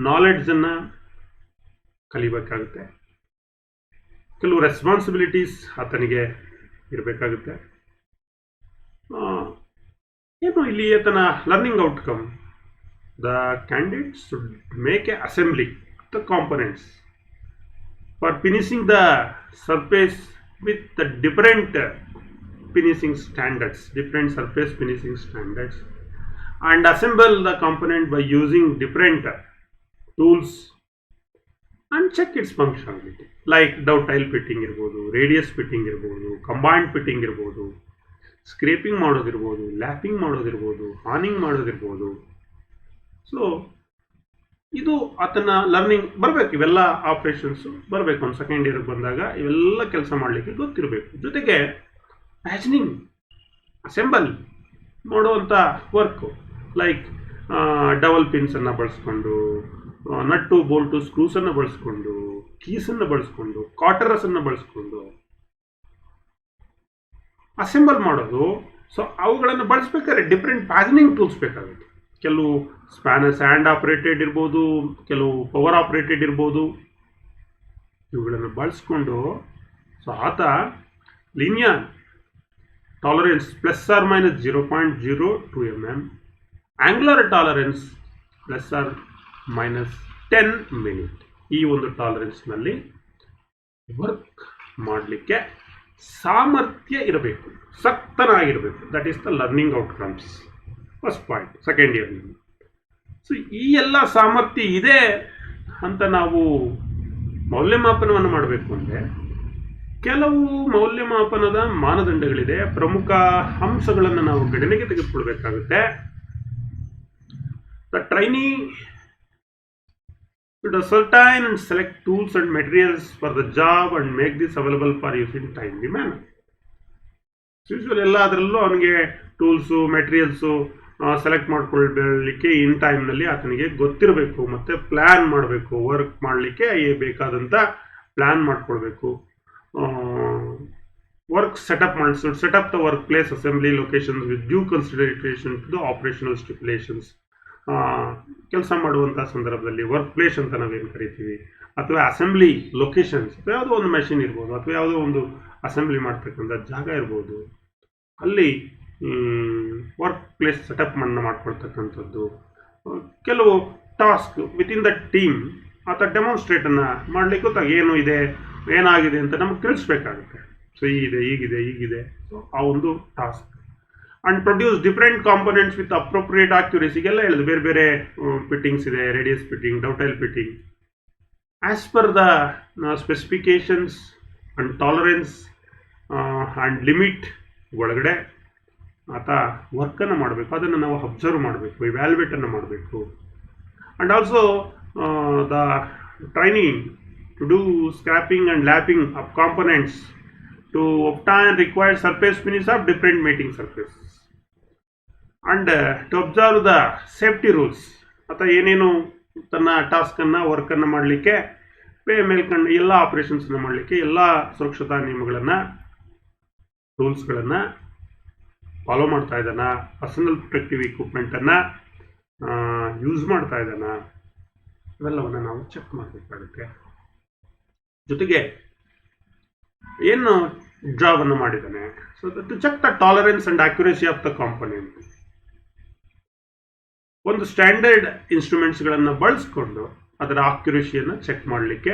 ನಾಲೆಡ್ಜನ್ನು ಕಲಿಬೇಕಾಗುತ್ತೆ. ಕೆಲವು responsibilities ಆತನಿಗೆ ಇರಬೇಕಾಗುತ್ತೆ. ಏನು ಇಲ್ಲಿ ಆತನ learning outcome, the candidate should make A assembly the components for finishing the surface with the different finishing standards, different surface finishing standards, and assemble the component by using different tools and check its functionality like dovetail fitting ಇರ್ಬೋದು, radius fitting ಇರ್ಬೋದು, combined fitting ಇರ್ಬೋದು, scraping ಮಾಡೋದಿರ್ಬೋದು, lapping ಮಾಡೋದಿರ್ಬೋದು, ಹಾನಿಂಗ್ ಮಾಡೋದಿರ್ಬೋದು. So ಇದು ಆತನ learning ಬರಬೇಕು. ಇವೆಲ್ಲ operations ಬರಬೇಕು. ಒಂದು second ಇಯರ್ಗೆ ಬಂದಾಗ ಇವೆಲ್ಲ ಕೆಲಸ ಮಾಡಲಿಕ್ಕೆ ಗೊತ್ತಿರಬೇಕು. ಜೊತೆಗೆ ಪ್ಯಾಚನಿಂಗ್, ಅಸೆಂಬಲ್ ಮಾಡುವಂಥ ವರ್ಕು ಲೈಕ್ ಡಬಲ್ ಪಿನ್ಸನ್ನು ಬಳಸ್ಕೊಂಡು, ನಟ್ಟು ಬೋಲ್ಟು ಸ್ಕ್ರೂಸನ್ನು ಬಳಸ್ಕೊಂಡು, ಕೀಸನ್ನು ಬಳಸ್ಕೊಂಡು, ಕಾಟರಸನ್ನು ಬಳಸ್ಕೊಂಡು ಅಸೆಂಬಲ್ ಮಾಡೋದು. ಸೊ ಅವುಗಳನ್ನು ಬಳಸ್ಬೇಕಾದ್ರೆ ಡಿಫ್ರೆಂಟ್ ಪ್ಯಾಚನಿಂಗ್ ಟೂಲ್ಸ್ ಬೇಕಾಗುತ್ತೆ. ಕೆಲವು ಸ್ಯಾಂಡ್ ಆಪ್ರೇಟೆಡ್ ಇರ್ಬೋದು, ಕೆಲವು ಪವರ್ ಆಪ್ರೇಟೆಡ್ ಇರ್ಬೋದು. ಇವುಗಳನ್ನು ಬಳಸ್ಕೊಂಡು ಸೊ ಆತ linear tolerance +or-0.02 mm, angular tolerance +or-10 minute, ಈ ಒಂದು ಟಾಲರೆನ್ಸ್ನಲ್ಲಿ ವರ್ಕ್ ಮಾಡಲಿಕ್ಕೆ ಸಾಮರ್ಥ್ಯ ಇರಬೇಕು, ಸಕ್ತನಾಗಿರಬೇಕು. That is the learning outcomes, first point second ಇಯರ್ನಲ್ಲಿ. ಸೊ ಈ ಎಲ್ಲ ಸಾಮರ್ಥ್ಯ ಇದೆ ಅಂತ ನಾವು ಮೌಲ್ಯಮಾಪನವನ್ನು ಮಾಡಬೇಕು ಅಂದರೆ ಕೆಲವು ಮೌಲ್ಯಮಾಪನದ ಮಾನದಂಡಗಳಿದೆ, ಪ್ರಮುಖ ಅಂಶಗಳನ್ನು ನಾವು ಗಣನೆಗೆ ತೆಗೆದುಕೊಳ್ಬೇಕಾಗುತ್ತೆ. The trainee should ascertain and select tools and materials for the job and make this available for use in timely manner. Usually ಎಲ್ಲ ಅದರಲ್ಲೂ ಅವನಿಗೆ ಟೂಲ್ಸು, ಮೆಟೀರಿಯಲ್ಸು ಸೆಲೆಕ್ಟ್ ಮಾಡ್ಕೊಳ್ಳಲಿಕ್ಕೆ ಇನ್ ಟೈಮ್ನಲ್ಲಿ ಆತನಿಗೆ ಗೊತ್ತಿರಬೇಕು. ಮತ್ತು ಪ್ಲ್ಯಾನ್ ಮಾಡಬೇಕು, ವರ್ಕ್ ಮಾಡಲಿಕ್ಕೆ ಬೇಕಾದಂಥ ಪ್ಲ್ಯಾನ್ ಮಾಡ್ಕೊಳ್ಬೇಕು. Work setup setup the work place assembly locations with due consideration to the operational stipulations. ಕೆಲಸ ಮಾಡುವಂಥ ಸಂದರ್ಭದಲ್ಲಿ ವರ್ಕ್ ಪ್ಲೇಸ್ ಅಂತ ನಾವೇನು ಕರಿತೀವಿ, ಅಥವಾ ಅಸೆಂಬ್ಲಿ ಲೊಕೇಶನ್ಸ್, ಅಥವಾ ಯಾವುದೋ ಒಂದು ಮೆಷಿನ್ ಇರ್ಬೋದು, ಅಥವಾ ಯಾವುದೋ ಒಂದು ಅಸೆಂಬ್ಲಿ ಮಾಡ್ತಕ್ಕಂಥ ಜಾಗ ಇರ್ಬೋದು, ಅಲ್ಲಿ ವರ್ಕ್ ಪ್ಲೇಸ್ ಸೆಟಪ್ ಮಾಡ್ಕೊಳ್ತಕ್ಕಂಥದ್ದು. ಕೆಲವು ಟಾಸ್ಕ್ ವಿತಿನ್ ದ ಟೀಮ್ ಆತ ಡೆಮಾನ್ಸ್ಟ್ರೇಟನ್ನು ಮಾಡಲಿಕ್ಕೆ ಗೊತ್ತಾಗ ಏನು ಇದೆ, ಏನಾಗಿದೆ ಅಂತ ನಮಗೆ ತಿಳಿಸ್ಬೇಕಾಗುತ್ತೆ. ಸೊ ಹೀಗಿದೆ. ಸೊ ಆ ಒಂದು task. And produce different components with appropriate ಆಕ್ಯುರೇಸಿಗೆಲ್ಲ ಹೇಳಿದ್ರು. ಬೇರೆ ಬೇರೆ ಫಿಟ್ಟಿಂಗ್ಸ್ ಇದೆ, radius fitting, dovetail fitting, as per the specifications and tolerance and limit ಒಳಗಡೆ ಆತ ವರ್ಕನ್ನು ಮಾಡಬೇಕು. ಅದನ್ನು ನಾವು ಅಬ್ಸರ್ವ್ ಮಾಡಬೇಕು, ಇವ್ಯಾಲ್ಯುವೇಟನ್ನು ಮಾಡಬೇಕು. And also the training to do scraping and lapping of components to obtain required surface finish of different mating surfaces and to observe the safety rules. ಅಥವಾ ಏನೇನು ತನ್ನ ಟಾಸ್ಕನ್ನು, ವರ್ಕನ್ನು ಮಾಡಲಿಕ್ಕೆ, ಮೇಲ್ಕಂಡು ಎಲ್ಲ ಆಪ್ರೇಷನ್ಸನ್ನು ಮಾಡಲಿಕ್ಕೆ ಎಲ್ಲ ಸುರಕ್ಷತಾ ನಿಯಮಗಳನ್ನು, ರೂಲ್ಸ್ಗಳನ್ನು ಫಾಲೋ ಮಾಡ್ತಾ ಇದ್ದಾನ, ಪರ್ಸನಲ್ ಪ್ರೊಟೆಕ್ಟಿವ್ ಇಕ್ವಿಪ್ಮೆಂಟನ್ನು ಯೂಸ್ ಮಾಡ್ತಾ ಇದ್ದಾನ, ಇವೆಲ್ಲವನ್ನು ನಾವು ಚೆಕ್ ಮಾಡಬೇಕಾಗುತ್ತೆ. ಜೊತೆಗೆ ಏನು ಜಾಬನ್ನು ಮಾಡಿದ್ದಾನೆ, so to check the tolerance and accuracy of the component. ಒಂದು ಸ್ಟ್ಯಾಂಡರ್ಡ್ ಇನ್ಸ್ಟ್ರೂಮೆಂಟ್ಸ್ಗಳನ್ನು ಬಳಸ್ಕೊಂಡು ಅದರ ಅಕ್ಯುರೇಸಿಯನ್ನು ಚೆಕ್ ಮಾಡಲಿಕ್ಕೆ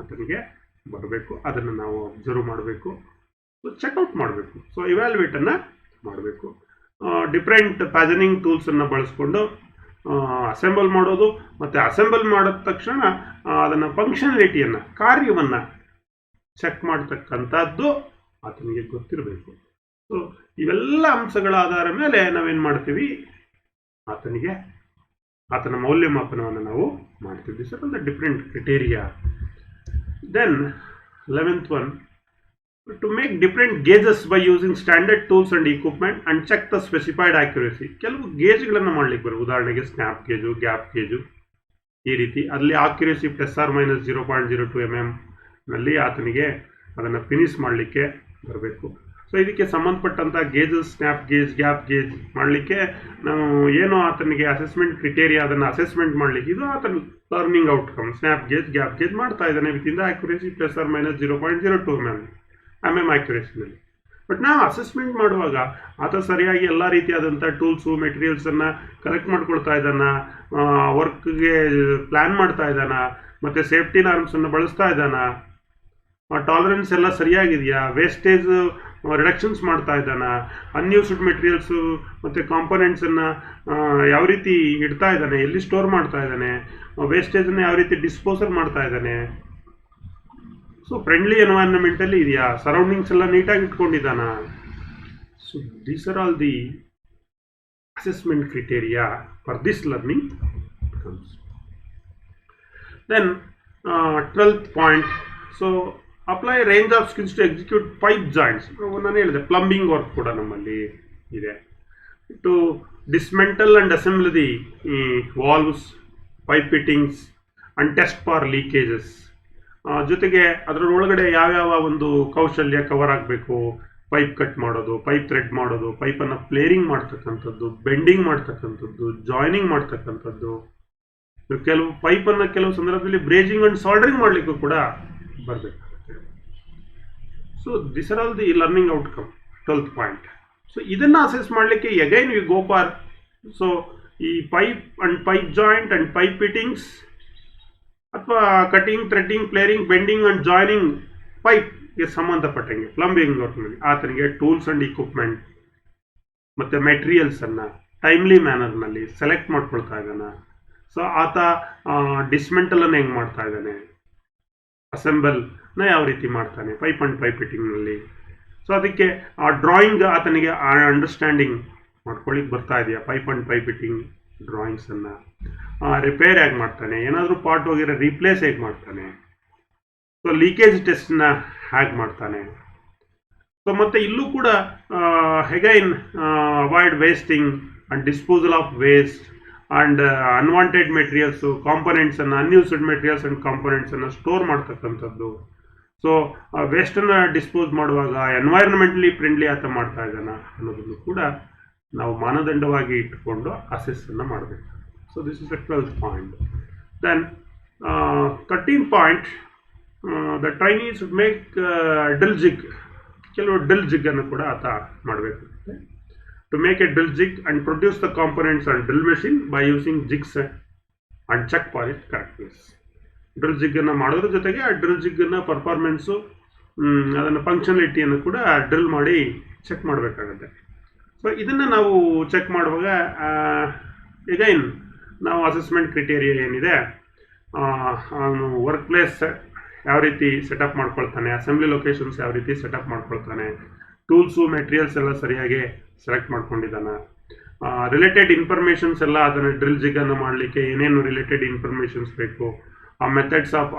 ಆತನಿಗೆ ಬರಬೇಕು. ಅದನ್ನು ನಾವು ಅಬ್ಸರ್ವ್ ಮಾಡಬೇಕು, ಚೆಕ್ಔಟ್ ಮಾಡಬೇಕು. ಸೊ ಇವ್ಯಾಲ್ಯೂಯೇಟನ್ನು ಮಾಡಬೇಕು. ಡಿಫ್ರೆಂಟ್ ಪ್ಯಾಸನಿಂಗ್ ಟೂಲ್ಸನ್ನು ಬಳಸ್ಕೊಂಡು ಅಸೆಂಬಲ್ ಮಾಡೋದು, ಮತ್ತು ಅಸೆಂಬಲ್ ಮಾಡಿದ ತಕ್ಷಣ ಅದನ್ನು ಫಂಕ್ಷನಾಲಿಟಿಯನ್ನು, ಕಾರ್ಯವನ್ನು ಚೆಕ್ ಮಾಡ್ತಕ್ಕಂಥದ್ದು ಆತನಿಗೆ ಗೊತ್ತಿರಬೇಕು. ಸೊ ಇವೆಲ್ಲ ಅಂಶಗಳ ಆಧಾರ ಮೇಲೆ ನಾವೇನು ಮಾಡ್ತೀವಿ, ಆತನ ಮೌಲ್ಯಮಾಪನವನ್ನು ನಾವು ಮಾಡ್ತೀವಿ. Sir the different criteria. Then 11th one, to make different gauges by using standard tools and equipment and check the specified accuracy. ಕೆಲವು ಗೇಜ್ಗಳನ್ನು ಮಾಡ್ಲಿಕ್ಕೆ ಬರುತ್ತೆ. ಉದಾಹರಣೆಗೆ ಸ್ನ್ಯಾಪ್ ಗೇಜು, ಗ್ಯಾಪ್ ಗೇಜು, ಈ ರೀತಿ. ಅಲ್ಲಿ ಆಕ್ಯುರೇಸಿ ±0.02 mm ನಲ್ಲಿ ಆತನಿಗೆ ಅದನ್ನು ಫಿನಿಶ್ ಮಾಡಲಿಕ್ಕೆ ಬರಬೇಕು. ಸೊ ಇದಕ್ಕೆ ಸಂಬಂಧಪಟ್ಟಂಥ gauges, snap gauge, gap gauge ಮಾಡಲಿಕ್ಕೆ ನಾವು ಏನು ಆತನಿಗೆ ಅಸೆಸ್ಮೆಂಟ್ ಕ್ರಿಟೇರಿಯಾ, ಅದನ್ನು ಅಸೆಸ್ಮೆಂಟ್ ಮಾಡಲಿಕ್ಕೆ ಇದು ಆತನ learning outcome. Snap gauge, gap gauge ಮಾಡ್ತಾ ಇದ್ದಾನೆ ವಿತಿನ್ ದ ಆಕ್ಯುರೇಸಿ ±0.02 mm ಆಕ್ಯುರೇಸಿನಲ್ಲಿ. ಬಟ್ ನಾವು ಅಸೆಸ್ಮೆಂಟ್ ಮಾಡುವಾಗ ಆತ ಸರಿಯಾಗಿ ಎಲ್ಲ ರೀತಿಯಾದಂಥ ಟೂಲ್ಸು, ಮೆಟೀರಿಯಲ್ಸನ್ನು ಕಲೆಕ್ಟ್ ಮಾಡ್ಕೊಳ್ತಾ ಇದ್ದಾನ, ವರ್ಕ್ಗೆ ಪ್ಲ್ಯಾನ್ ಮಾಡ್ತಾ ಇದ್ದಾನ, ಮತ್ತು ಸೇಫ್ಟಿ ನಾರ್ಮ್ಸನ್ನು ಬಳಸ್ತಾ ಇದ್ದಾನ, ಟಾಲರೆನ್ಸ್ ಎಲ್ಲ ಸರಿಯಾಗಿದೆಯಾ, ವೇಸ್ಟೇಜ್ ರಿಡಕ್ಷನ್ಸ್ ಮಾಡ್ತಾ ಇದ್ದಾನ, ಅನ್ಯೂಸ್ಡ್ ಮೆಟೀರಿಯಲ್ಸು ಮತ್ತು ಕಾಂಪೊನೆಂಟ್ಸನ್ನು ಯಾವ ರೀತಿ ಇಡ್ತಾ ಇದ್ದಾನೆ, ಎಲ್ಲಿ ಸ್ಟೋರ್ ಮಾಡ್ತಾ ಇದ್ದಾನೆ, ವೇಸ್ಟೇಜನ್ನು ಯಾವ ರೀತಿ ಡಿಸ್ಪೋಸಲ್ ಮಾಡ್ತಾ ಇದ್ದಾನೆ, ಸೊ ಫ್ರೆಂಡ್ಲಿ ಎನ್ವೈರನ್ಮೆಂಟಲ್ಲಿ ಇದೆಯಾ, ಸರೌಂಡಿಂಗ್ಸ್ ಎಲ್ಲ ನೀಟಾಗಿ ಇಟ್ಕೊಂಡಿದ್ದಾನ. So these are all the assessment criteria for this learning outcomes. Then 12th point, so apply a range of skills to execute pipe joints. ನಾನು ಹೇಳಿದೆ ಪ್ಲಂಬಿಂಗ್ ವರ್ಕ್ ಕೂಡ ನಮ್ಮಲ್ಲಿ ಇದೆ. To dismantle and assemble the valves, pipe fittings and test for leakages. ಜೊತೆಗೆ ಅದರೊಳಗಡೆ ಯಾವ್ಯಾವ ಒಂದು ಕೌಶಲ್ಯ ಕವರ್ ಆಗಬೇಕು, ಪೈಪ್ ಕಟ್ ಮಾಡೋದು, ಪೈಪ್ ಥ್ರೆಡ್ ಮಾಡೋದು, ಪೈಪನ್ನು ಫ್ಲೇರಿಂಗ್ ಮಾಡ್ತಕ್ಕಂಥದ್ದು, ಬೆಂಡಿಂಗ್ ಮಾಡ್ತಕ್ಕಂಥದ್ದು, ಜಾಯ್ನಿಂಗ್ ಮಾಡ್ತಕ್ಕಂಥದ್ದು. ಕೆಲವು ಕೆಲವು ಸಂದರ್ಭದಲ್ಲಿ ಬ್ರೇಜಿಂಗ್ ಅಂಡ್ ಸಾಲ್ಡರಿಂಗ್ ಮಾಡಲಿಕ್ಕೂ ಕೂಡ ಬರಬೇಕಾಗುತ್ತೆ. So this are all the learning outcome, 12th point. So ಇದನ್ನು ಅಸೆಸ್ ಮಾಡಲಿಕ್ಕೆ again we go for, so ಈ pipe joint and pipe fittings, ಅಥವಾ cutting, threading, flaring, bending and joining ಪೈಪ್ಗೆ ಸಂಬಂಧಪಟ್ಟಂಗೆ ಪ್ಲಂಬಿಂಗ್ ವರ್ಕ್ನಲ್ಲಿ ಆತನಿಗೆ ಟೂಲ್ಸ್ ಅಂಡ್ ಇಕ್ವಿಪ್ಮೆಂಟ್ ಮತ್ತು ಮೆಟೀರಿಯಲ್ಸನ್ನು timely ಮ್ಯಾನರ್ನಲ್ಲಿ select ಮಾಡ್ಕೊಳ್ತಾ ಇದ್ದಾನೆ. ಸೊ ಆತ ಡಿಸ್ಮೆಂಟಲನ್ನು ಹೆಂಗೆ ಮಾಡ್ತಾ ಇದ್ದಾನೆ, ಅಸೆಂಬಲ್ನ ಯಾವ ರೀತಿ ಮಾಡ್ತಾನೆ ಪೈಪ್ ಅಂಡ್ ಪೈಪ್ ಫಿಟ್ಟಿಂಗ್ನಲ್ಲಿ. ಸೊ ಅದಕ್ಕೆ ಆ ಡ್ರಾಯಿಂಗ್ ಆತನಿಗೆ ಅಂಡರ್ಸ್ಟ್ಯಾಂಡಿಂಗ್ ಮಾಡ್ಕೊಳ್ಳಿಕ್ಕೆ ಬರ್ತಾ ಇದೆಯಾ, ಪೈಪ್ ಅಂಡ್ ಪೈಪ್ ಫಿಟ್ಟಿಂಗ್ ಡ್ರಾಯಿಂಗ್ಸನ್ನು ರಿಪೇರ್ ಹೇಗೆ ಮಾಡ್ತಾನೆ, ಏನಾದರೂ ಪಾರ್ಟ್ ಹೋಗಿರೋ ರೀಪ್ಲೇಸ್ ಹೇಗೆ ಮಾಡ್ತಾನೆ, ಸೊ ಲೀಕೇಜ್ ಟೆಸ್ಟ್ನ ಹೇಗೆ ಮಾಡ್ತಾನೆ. ಸೊ ಮತ್ತು ಇಲ್ಲೂ ಕೂಡ again avoid wasting and disposal of waste and unwanted materials, ಕಾಂಪೊನೆಂಟ್ಸನ್ನು, ಅನ್ಯೂಸ್ಡ್ ಮೆಟೀರಿಯಲ್ಸ್ ಆ್ಯಂಡ್ ಕಾಂಪೊನೆಂಟ್ಸನ್ನು ಸ್ಟೋರ್ ಮಾಡ್ತಕ್ಕಂಥದ್ದು. ಸೊ ವೇಸ್ಟನ್ನು ಡಿಸ್ಪೋಸ್ ಮಾಡುವಾಗ ಎನ್ವೈರನ್ಮೆಂಟ್ಲಿ ಫ್ರೆಂಡ್ಲಿ ಆತ ಮಾಡ್ತಾ ಇದ್ದಾನ ಅನ್ನೋದನ್ನು ಕೂಡ ನಾವು ಮಾನದಂಡವಾಗಿ ಇಟ್ಟುಕೊಂಡು ಅಸೆಸ್ಸನ್ನು ಮಾಡಬೇಕು. So this is the 12th point. Then 13th point, the trainee should make drill jig. ಕೆಲವು ಡ್ರಿಲ್ ಜಿಗ್ಗನ್ನು ಕೂಡ ಆತ ಮಾಡಬೇಕಾಗುತ್ತೆ. To make a drill jig and produce the components on drill machine by using jigs and check for it correctness. Drill ಜಿಗ್ಗನ್ನು ಮಾಡೋದ್ರ ಜೊತೆಗೆ ಆ drill ಜಿಗ್ಗನ್ನು performance, ಅದನ್ನು ಫಂಕ್ಷನಾಲಿಟಿಯನ್ನು ಕೂಡ ಡ್ರಿಲ್ ಮಾಡಿ ಚೆಕ್ ಮಾಡಬೇಕಾಗತ್ತೆ. ಸೊ ಇದನ್ನು ನಾವು ಚೆಕ್ ಮಾಡುವಾಗ ಎಗೈನ್ ನಾವು ಅಸೆಸ್ಮೆಂಟ್ ಕ್ರಿಟೇರಿಯಾ ಏನಿದೆ, ಅವನು ವರ್ಕ್ ಪ್ಲೇಸ್ ಯಾವ ರೀತಿ ಸೆಟಪ್ ಮಾಡ್ಕೊಳ್ತಾನೆ, ಅಸೆಂಬ್ಲಿ ಲೊಕೇಶನ್ಸ್ ಯಾವ ರೀತಿ ಸೆಟಪ್ ಮಾಡ್ಕೊಳ್ತಾನೆ, ಟೂಲ್ಸು ಮೆಟೀರಿಯಲ್ಸ್ ಎಲ್ಲ ಸರಿಯಾಗಿ ಸೆಲೆಕ್ಟ್ ಮಾಡ್ಕೊಂಡಿದ್ದಾನೆ, ರಿಲೇಟೆಡ್ ಇನ್ಫಾರ್ಮೇಷನ್ಸ್ ಎಲ್ಲ ಅದನ್ನು ಡ್ರಿಲ್ ಜಿಗನ್ನು ಮಾಡಲಿಕ್ಕೆ ಏನೇನು ರಿಲೇಟೆಡ್ ಇನ್ಫಾರ್ಮೇಷನ್ಸ್ ಬೇಕು, ಆ ಮೆಥಡ್ಸ್ ಆಫ್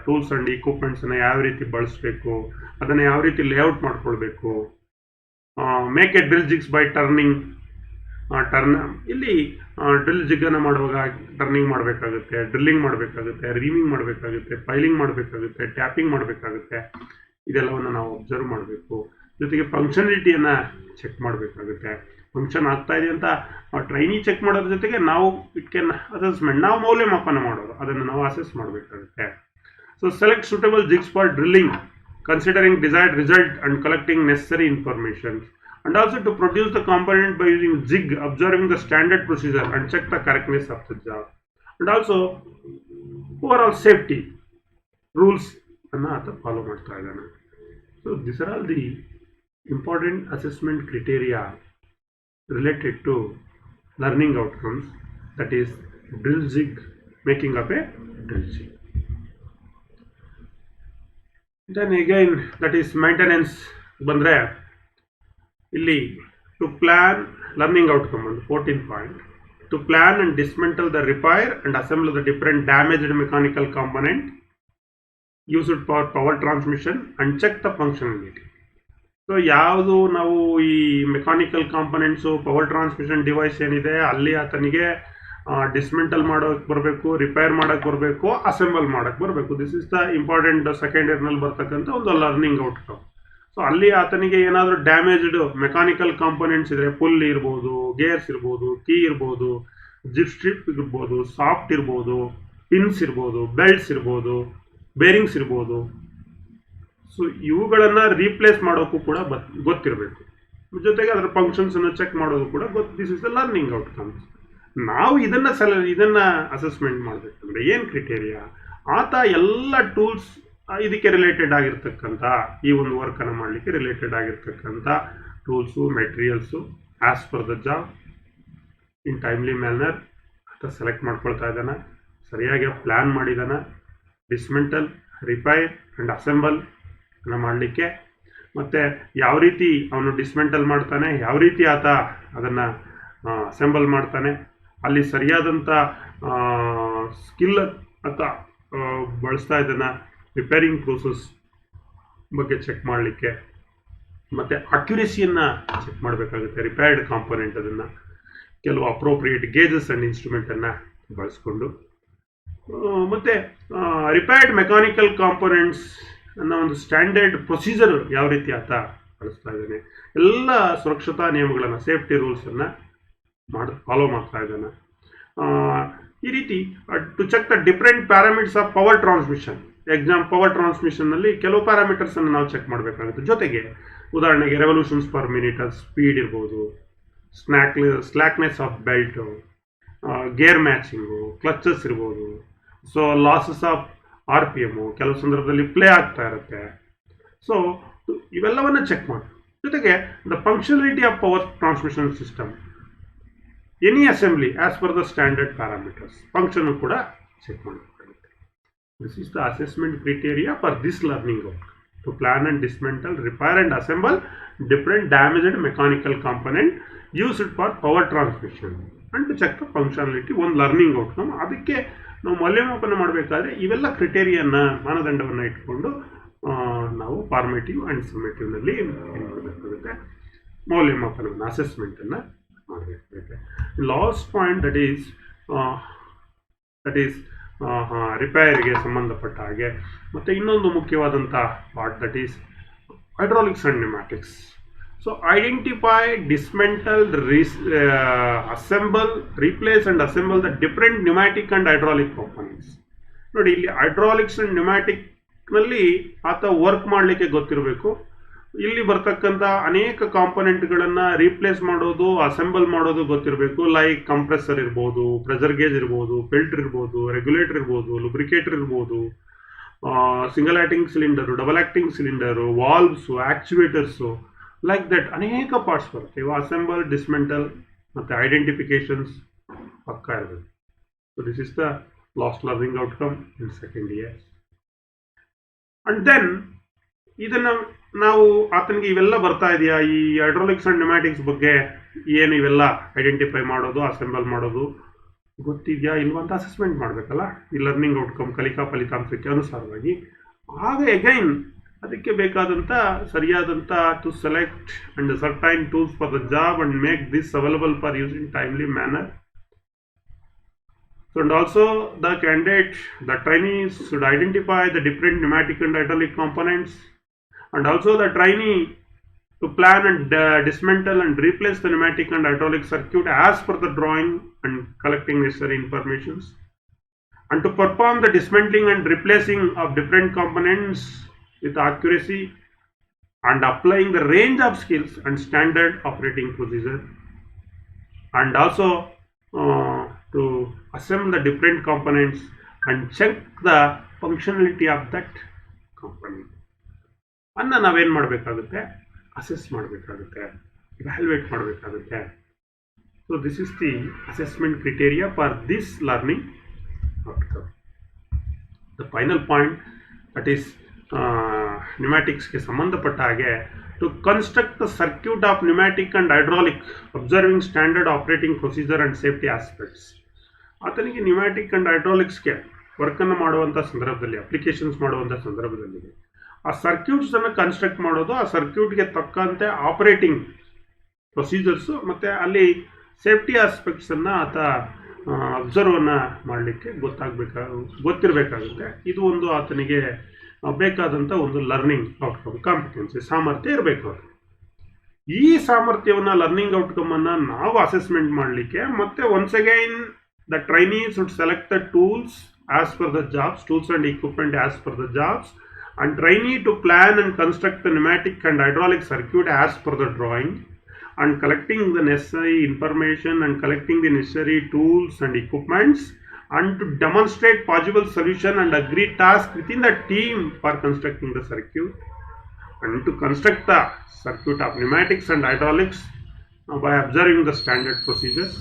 ಟೂಲ್ಸ್ ಆ್ಯಂಡ್ ಇಕ್ವಿಪ್ಮೆಂಟ್ಸನ್ನು ಯಾವ ರೀತಿ ಬಳಸಬೇಕು, ಅದನ್ನು ಯಾವ ರೀತಿ ಲೇಔಟ್ ಮಾಡ್ಕೊಳ್ಬೇಕು, make a drill jigs by turning. ಇಲ್ಲಿ ಡ್ರಿಲ್ ಜಿಗ್ಗನ್ನು ಮಾಡುವಾಗ ಟರ್ನಿಂಗ್ ಮಾಡಬೇಕಾಗುತ್ತೆ, ಡ್ರಿಲ್ಲಿಂಗ್ ಮಾಡಬೇಕಾಗುತ್ತೆ, ರೀಮಿಂಗ್ ಮಾಡಬೇಕಾಗುತ್ತೆ, ಫೈಲಿಂಗ್ ಮಾಡಬೇಕಾಗುತ್ತೆ, ಟ್ಯಾಪಿಂಗ್ ಮಾಡಬೇಕಾಗುತ್ತೆ. ಇದೆಲ್ಲವನ್ನು ನಾವು ಅಬ್ಸರ್ವ್ ಮಾಡಬೇಕು. ಜೊತೆಗೆ ಫಂಕ್ಷನಾಲಿಟಿಯನ್ನು ಚೆಕ್ ಮಾಡಬೇಕಾಗುತ್ತೆ. ಫಂಕ್ಷನ್ ಆಗ್ತಾ ಇದೆ ಅಂತ ಟ್ರೈನಿ ಚೆಕ್ ಮಾಡೋದ್ರ ಜೊತೆಗೆ ನಾವು ಇಟ್ ಕ್ಯಾನ್ ಅಸೆಸ್ಮೆಂಟ್, ನಾವು ಮೌಲ್ಯಮಾಪನ ಮಾಡೋದು, ಅದನ್ನು ನಾವು ಅಸೆಸ್ ಮಾಡಬೇಕಾಗುತ್ತೆ. So select suitable jigs for drilling considering desired result and collecting necessary information, and also to produce the component by using jig, observing the standard procedure and check the correctness of the job, and also overall safety. Rules ಅನ್ನು ಆತ follow ಮಾಡ್ತಾ ಇದ್ದಾನೆ. So this are all the important assessment criteria related to learning outcomes, that is drill jig, making up a drill jig. Then again, that is maintenance ಬಂದರೆ ಇಲ್ಲಿ to plan learning outcome ಒಂದು 14 point, to plan and dismantle the repair and assemble the different damaged mechanical component used for power transmission and check the functionality. So ಯಾವುದು ನಾವು ಈ mechanical components power transmission device ಏನಿದೆ ಅಲ್ಲಿ ಆತನಿಗೆ dismantle ಮಾಡೋಕ್ಕೆ ಬರಬೇಕು, repair ಮಾಡೋಕ್ಕೆ ಬರಬೇಕು, ಅಸೆಂಬಲ್ ಮಾಡೋಕ್ಕೆ ಬರಬೇಕು. This is the important second ಇಯರ್ನಲ್ಲಿ ಬರ್ತಕ್ಕಂಥ ಒಂದು ಲರ್ನಿಂಗ್ ಔಟ್ಕಮ್. ಸೊ ಅಲ್ಲಿ ಆತನಿಗೆ ಏನಾದರೂ ಡ್ಯಾಮೇಜ್ಡ್ ಮೆಕ್ಯಾನಿಕಲ್ ಕಾಂಪೊನೆಂಟ್ಸ್ ಇದ್ರೆ, ಪುಲ್ ಇರ್ಬೋದು, ಗೇರ್ಸ್ ಇರ್ಬೋದು, ಕೀ ಇರ್ಬೋದು, ಜಿಪ್ ಸ್ಟ್ರಿಪ್ ಇರ್ಬೋದು, ಸಾಫ್ಟ್ ಇರ್ಬೋದು, ಪಿನ್ಸ್ ಇರ್ಬೋದು, ಬೆಲ್ಟ್ಸ್ ಇರ್ಬೋದು, ಬೇರಿಂಗ್ಸ್ ಇರ್ಬೋದು. ಸೊ ಇವುಗಳನ್ನು ರೀಪ್ಲೇಸ್ ಮಾಡೋಕ್ಕೂ ಕೂಡ ಗೊತ್ತಿರಬೇಕು. ಜೊತೆಗೆ ಅದರ ಫಂಕ್ಷನ್ಸನ್ನು ಚೆಕ್ ಮಾಡೋದು ಕೂಡ this is the learning outcomes. ನಾವು ಇದನ್ನು ಅಸೆಸ್ಮೆಂಟ್ ಮಾಡಬೇಕಂದ್ರೆ ಏನು ಕ್ರಿಟೇರಿಯಾ, ಆತ ಎಲ್ಲ ಟೂಲ್ಸ್ ಇದಕ್ಕೆ ರಿಲೇಟೆಡ್ ಆಗಿರ್ತಕ್ಕಂಥ ಈ ಒಂದು ವರ್ಕನ್ನು ಮಾಡಲಿಕ್ಕೆ ರಿಲೇಟೆಡ್ ಆಗಿರ್ತಕ್ಕಂಥ tools, materials as per the job in timely manner ಆತ ಸೆಲೆಕ್ಟ್ ಮಾಡ್ಕೊಳ್ತಾ ಇದ್ದಾನೆ, ಸರಿಯಾಗಿ ಪ್ಲ್ಯಾನ್ ಮಾಡಿದ್ದಾನೆ. ಡಿಸ್ಮೆಂಟಲ್, ರಿಪೈರ್ ಆ್ಯಂಡ್ ಅಸೆಂಬಲ್ ಮಾಡಲಿಕ್ಕೆ, ಮತ್ತು ಯಾವ ರೀತಿ ಅವನು ಡಿಸ್ಮೆಂಟಲ್ ಮಾಡ್ತಾನೆ, ಯಾವ ರೀತಿ ಆತ ಅದನ್ನು ಅಸೆಂಬಲ್ ಮಾಡ್ತಾನೆ, ಅಲ್ಲಿ ಸರಿಯಾದಂಥ ಸ್ಕಿಲ್ ಆತ ಬಳಸ್ತಾ ಇದ್ದಾನೆ ರಿಪೇರಿಂಗ್ ಪ್ರೋಸೆಸ್ ಬಗ್ಗೆ ಚೆಕ್ ಮಾಡಲಿಕ್ಕೆ, ಮತ್ತು ಅಕ್ಯುರೇಸಿಯನ್ನು ಚೆಕ್ ಮಾಡಬೇಕಾಗುತ್ತೆ. ರಿಪೇರ್ಡ್ ಕಾಂಪೊನೆಂಟ್ ಅದನ್ನು ಕೆಲವು ಅಪ್ರೋಪ್ರಿಯೇಟ್ ಗೇಜಸ್ ಆ್ಯಂಡ್ ಇನ್ಸ್ಟ್ರೂಮೆಂಟನ್ನು ಬಳಸ್ಕೊಂಡು, ಮತ್ತು ರಿಪೇರ್ಡ್ ಮೆಕ್ಯಾನಿಕಲ್ ಕಾಂಪೊನೆಂಟ್ಸ್ ಅನ್ನೋ ಒಂದು ಸ್ಟ್ಯಾಂಡರ್ಡ್ ಪ್ರೊಸೀಜರ್ ಯಾವ ರೀತಿ ಆತ ಬಳಸ್ತಾ ಇದ್ದಾನೆ, ಎಲ್ಲ ಸುರಕ್ಷತಾ ನಿಯಮಗಳನ್ನು, ಸೇಫ್ಟಿ ರೂಲ್ಸನ್ನು ಫಾಲೋ ಮಾಡ್ತಾ ಇದ್ದಾನೆ. ಈ ರೀತಿ to check the different parameters of power transmission. Power ಟ್ರಾನ್ಸ್ಮಿಷನ್ನಲ್ಲಿ ಕೆಲವು ಪ್ಯಾರಾಮೀಟರ್ಸನ್ನು ನಾವು ಚೆಕ್ ಮಾಡಬೇಕಾಗುತ್ತೆ. ಜೊತೆಗೆ ಉದಾಹರಣೆಗೆ ರೆವಲ್ಯೂಷನ್ಸ್ ಪರ್ ಮಿನಿಟ್, ಸ್ಪೀಡ್ ಇರ್ಬೋದು, slackness of belt, gear matching, clutches ಇರ್ಬೋದು. ಸೊ ಲಾಸಸ್ ಆಫ್ RPM ಕೆಲವು ಸಂದರ್ಭದಲ್ಲಿ ಪ್ಲೇ ಆಗ್ತಾ ಇರುತ್ತೆ. ಸೊ ಇವೆಲ್ಲವನ್ನು ಚೆಕ್ ಮಾಡಿ. ಜೊತೆಗೆ the functionality of power transmission system, any assembly as per the standard parameters function ಕೂಡ ಚೆಕ್ ಮಾಡಬೇಕಾಗುತ್ತೆ. This is the assessment criteria for this learning out, to plan and dismantle, repair and assemble different damaged mechanical component used for power transmission and to check the functionality. ಒಂದು learning outcome. ಅದಕ್ಕೆ ನಾವು ಮೌಲ್ಯಮಾಪನ ಮಾಡಬೇಕಾದ್ರೆ ಇವೆಲ್ಲ ಕ್ರಿಟೇರಿಯನ್ನ, ಮಾನದಂಡವನ್ನು ಇಟ್ಕೊಂಡು ನಾವು formative and ಸಮ್ಮೇಟಿವ್ನಲ್ಲಿ ಏನು ಮಾಡಬೇಕಾಗುತ್ತೆ, ಮೌಲ್ಯಮಾಪನವನ್ನು, ಅಸೆಸ್ಮೆಂಟನ್ನು ಮಾಡಬೇಕಾಗುತ್ತೆ. ಲಾಸ್ಟ್ ಪಾಯಿಂಟ್ ದಟ್ ಈಸ್ ರಿಪೇರಿಗೆ ಸಂಬಂಧಪಟ್ಟ ಹಾಗೆ ಮತ್ತು ಇನ್ನೊಂದು ಮುಖ್ಯವಾದಂಥ part that is hydraulics and pneumatics. So identify, dismantle, assemble, replace and assemble the different pneumatic and hydraulic components. ನೋಡಿ, ಇಲ್ಲಿ ಹೈಡ್ರಾಲಿಕ್ಸ್ ಆ್ಯಂಡ್ ನ್ಯೂಮ್ಯಾಟಿಕ್ನಲ್ಲಿ ಆತ ವರ್ಕ್ ಮಾಡಲಿಕ್ಕೆ ಗೊತ್ತಿರಬೇಕು. ಇಲ್ಲಿ ಬರ್ತಕ್ಕಂಥ ಅನೇಕ ಕಾಂಪೊನೆಂಟ್ಗಳನ್ನು ರೀಪ್ಲೇಸ್ ಮಾಡೋದು, ಅಸೆಂಬಲ್ ಮಾಡೋದು ಗೊತ್ತಿರಬೇಕು. ಲೈಕ್ ಕಂಪ್ರೆಸರ್ ಇರ್ಬೋದು, ಪ್ರೆಷರ್ ಗೇಜ್ ಇರ್ಬೋದು, ಫಿಲ್ಟರ್ ಇರ್ಬೋದು, ರೆಗ್ಯುಲೇಟರ್ ಇರ್ಬೋದು, ಲುಬ್ರಿಕೇಟರ್ ಇರ್ಬೋದು, single acting cylinder, double acting cylinder, valves, actuators, like that ಅನೇಕ ಪಾರ್ಟ್ಸ್ ಬರುತ್ತೆ. ಇವು ಅಸೆಂಬಲ್, ಡಿಸ್ಮೆಂಟಲ್ ಮತ್ತು ಐಡೆಂಟಿಫಿಕೇಶನ್ಸ್ ಪಕ್ಕ ಇರಬೇಕು. So this is the last learning outcome in second year. And then ಇದನ್ನು ನಾವು ಆತನಿಗೆ ಇವೆಲ್ಲ ಬರ್ತಾ ಇದೆಯಾ, ಈ ಹೈಡ್ರಾಲಿಕ್ಸ್ ಆ್ಯಂಡ್ ನ್ಯೂಮ್ಯಾಟಿಕ್ಸ್ ಬಗ್ಗೆ ಏನು ಇವೆಲ್ಲ ಐಡೆಂಟಿಫೈ ಮಾಡೋದು, ಅಸೆಂಬಲ್ ಮಾಡೋದು ಗೊತ್ತಿದೆಯಾ ಇಲ್ವಾ ಅಂತ ಅಸೆಸ್ಮೆಂಟ್ ಮಾಡಬೇಕಲ್ಲ ಈ ಲರ್ನಿಂಗ್ ಔಟ್ಕಮ್, ಕಲಿಕಾ ಫಲಿತಾಂಶಕ್ಕೆ ಅನುಸಾರವಾಗಿ. ಆಗ ಎಗೈನ್ ಅದಕ್ಕೆ ಬೇಕಾದಂಥ ಸರಿಯಾದಂಥ to select and certain tools for the job and make this available for use in timely manner. So, and also the candidate, the trainees should identify the different pneumatic and hydraulic components, and also the trainee to plan and dismantle and replace the pneumatic and hydraulic circuit as per the drawing and collecting necessary informations, and to perform the dismantling and replacing of different components with accuracy and applying the range of skills and standard operating procedure, and also to assemble the different components and check the functionality of that company ಅನ್ನ ನಾವೇನು ಮಾಡಬೇಕಾಗುತ್ತೆ, assess ಮಾಡಬೇಕಾಗುತ್ತೆ, evaluate ಮಾಡಬೇಕಾಗುತ್ತೆ. So this is the assessment criteria for this learning outcome. The final point that is ನ್ಯೂಮ್ಯಾಟಿಕ್ಸ್ಗೆ ಸಂಬಂಧಪಟ್ಟ ಹಾಗೆ to construct the circuit of pneumatic and hydraulic observing standard operating procedure and safety aspects. ಆತನಿಗೆ pneumatic and ಹೈಡ್ರಾಲಿಕ್ಸ್ಗೆ ವರ್ಕನ್ನು ಮಾಡುವಂಥ ಸಂದರ್ಭದಲ್ಲಿ, applications ಮಾಡುವಂಥ ಸಂದರ್ಭದಲ್ಲಿ ಆ ಸರ್ಕ್ಯೂಟ್ಸನ್ನು ಕನ್ಸ್ಟ್ರಕ್ಟ್ ಮಾಡೋದು, ಆ ಸರ್ಕ್ಯೂಟ್ಗೆ ತಕ್ಕಂತೆ ಆಪರೇಟಿಂಗ್ ಪ್ರೊಸೀಜರ್ಸು ಮತ್ತು ಅಲ್ಲಿ ಸೇಫ್ಟಿ ಆಸ್ಪೆಕ್ಟ್ಸನ್ನು ಆತ ಅಬ್ಸರ್ವನ್ನು ಮಾಡಲಿಕ್ಕೆ ಗೊತ್ತಿರಬೇಕಾಗುತ್ತೆ. ಇದು ಒಂದು ಆತನಿಗೆ ಬೇಕಾದಂಥ ಒಂದು ಲರ್ನಿಂಗ್ ಔಟ್ಕಮ್, ಕಾಂಪಿಟೆನ್ಸಿ, ಸಾಮರ್ಥ್ಯ ಇರಬೇಕು. ಅದು ಈ ಸಾಮರ್ಥ್ಯವನ್ನು, ಲರ್ನಿಂಗ್ ಔಟ್ಕಮನ್ನು ನಾವು ಅಸೆಸ್ಮೆಂಟ್ ಮಾಡಲಿಕ್ಕೆ ಮತ್ತು once again the trainee should select the tools as per the jobs, tools and equipment as per the jobs, and trainee to plan and construct the pneumatic and hydraulic circuit as per the drawing, and collecting the necessary information and collecting the necessary tools and equipments, and to demonstrate possible solution and agree task within the team for constructing the circuit, and to construct the circuit of pneumatics and hydraulics by observing the standard procedures,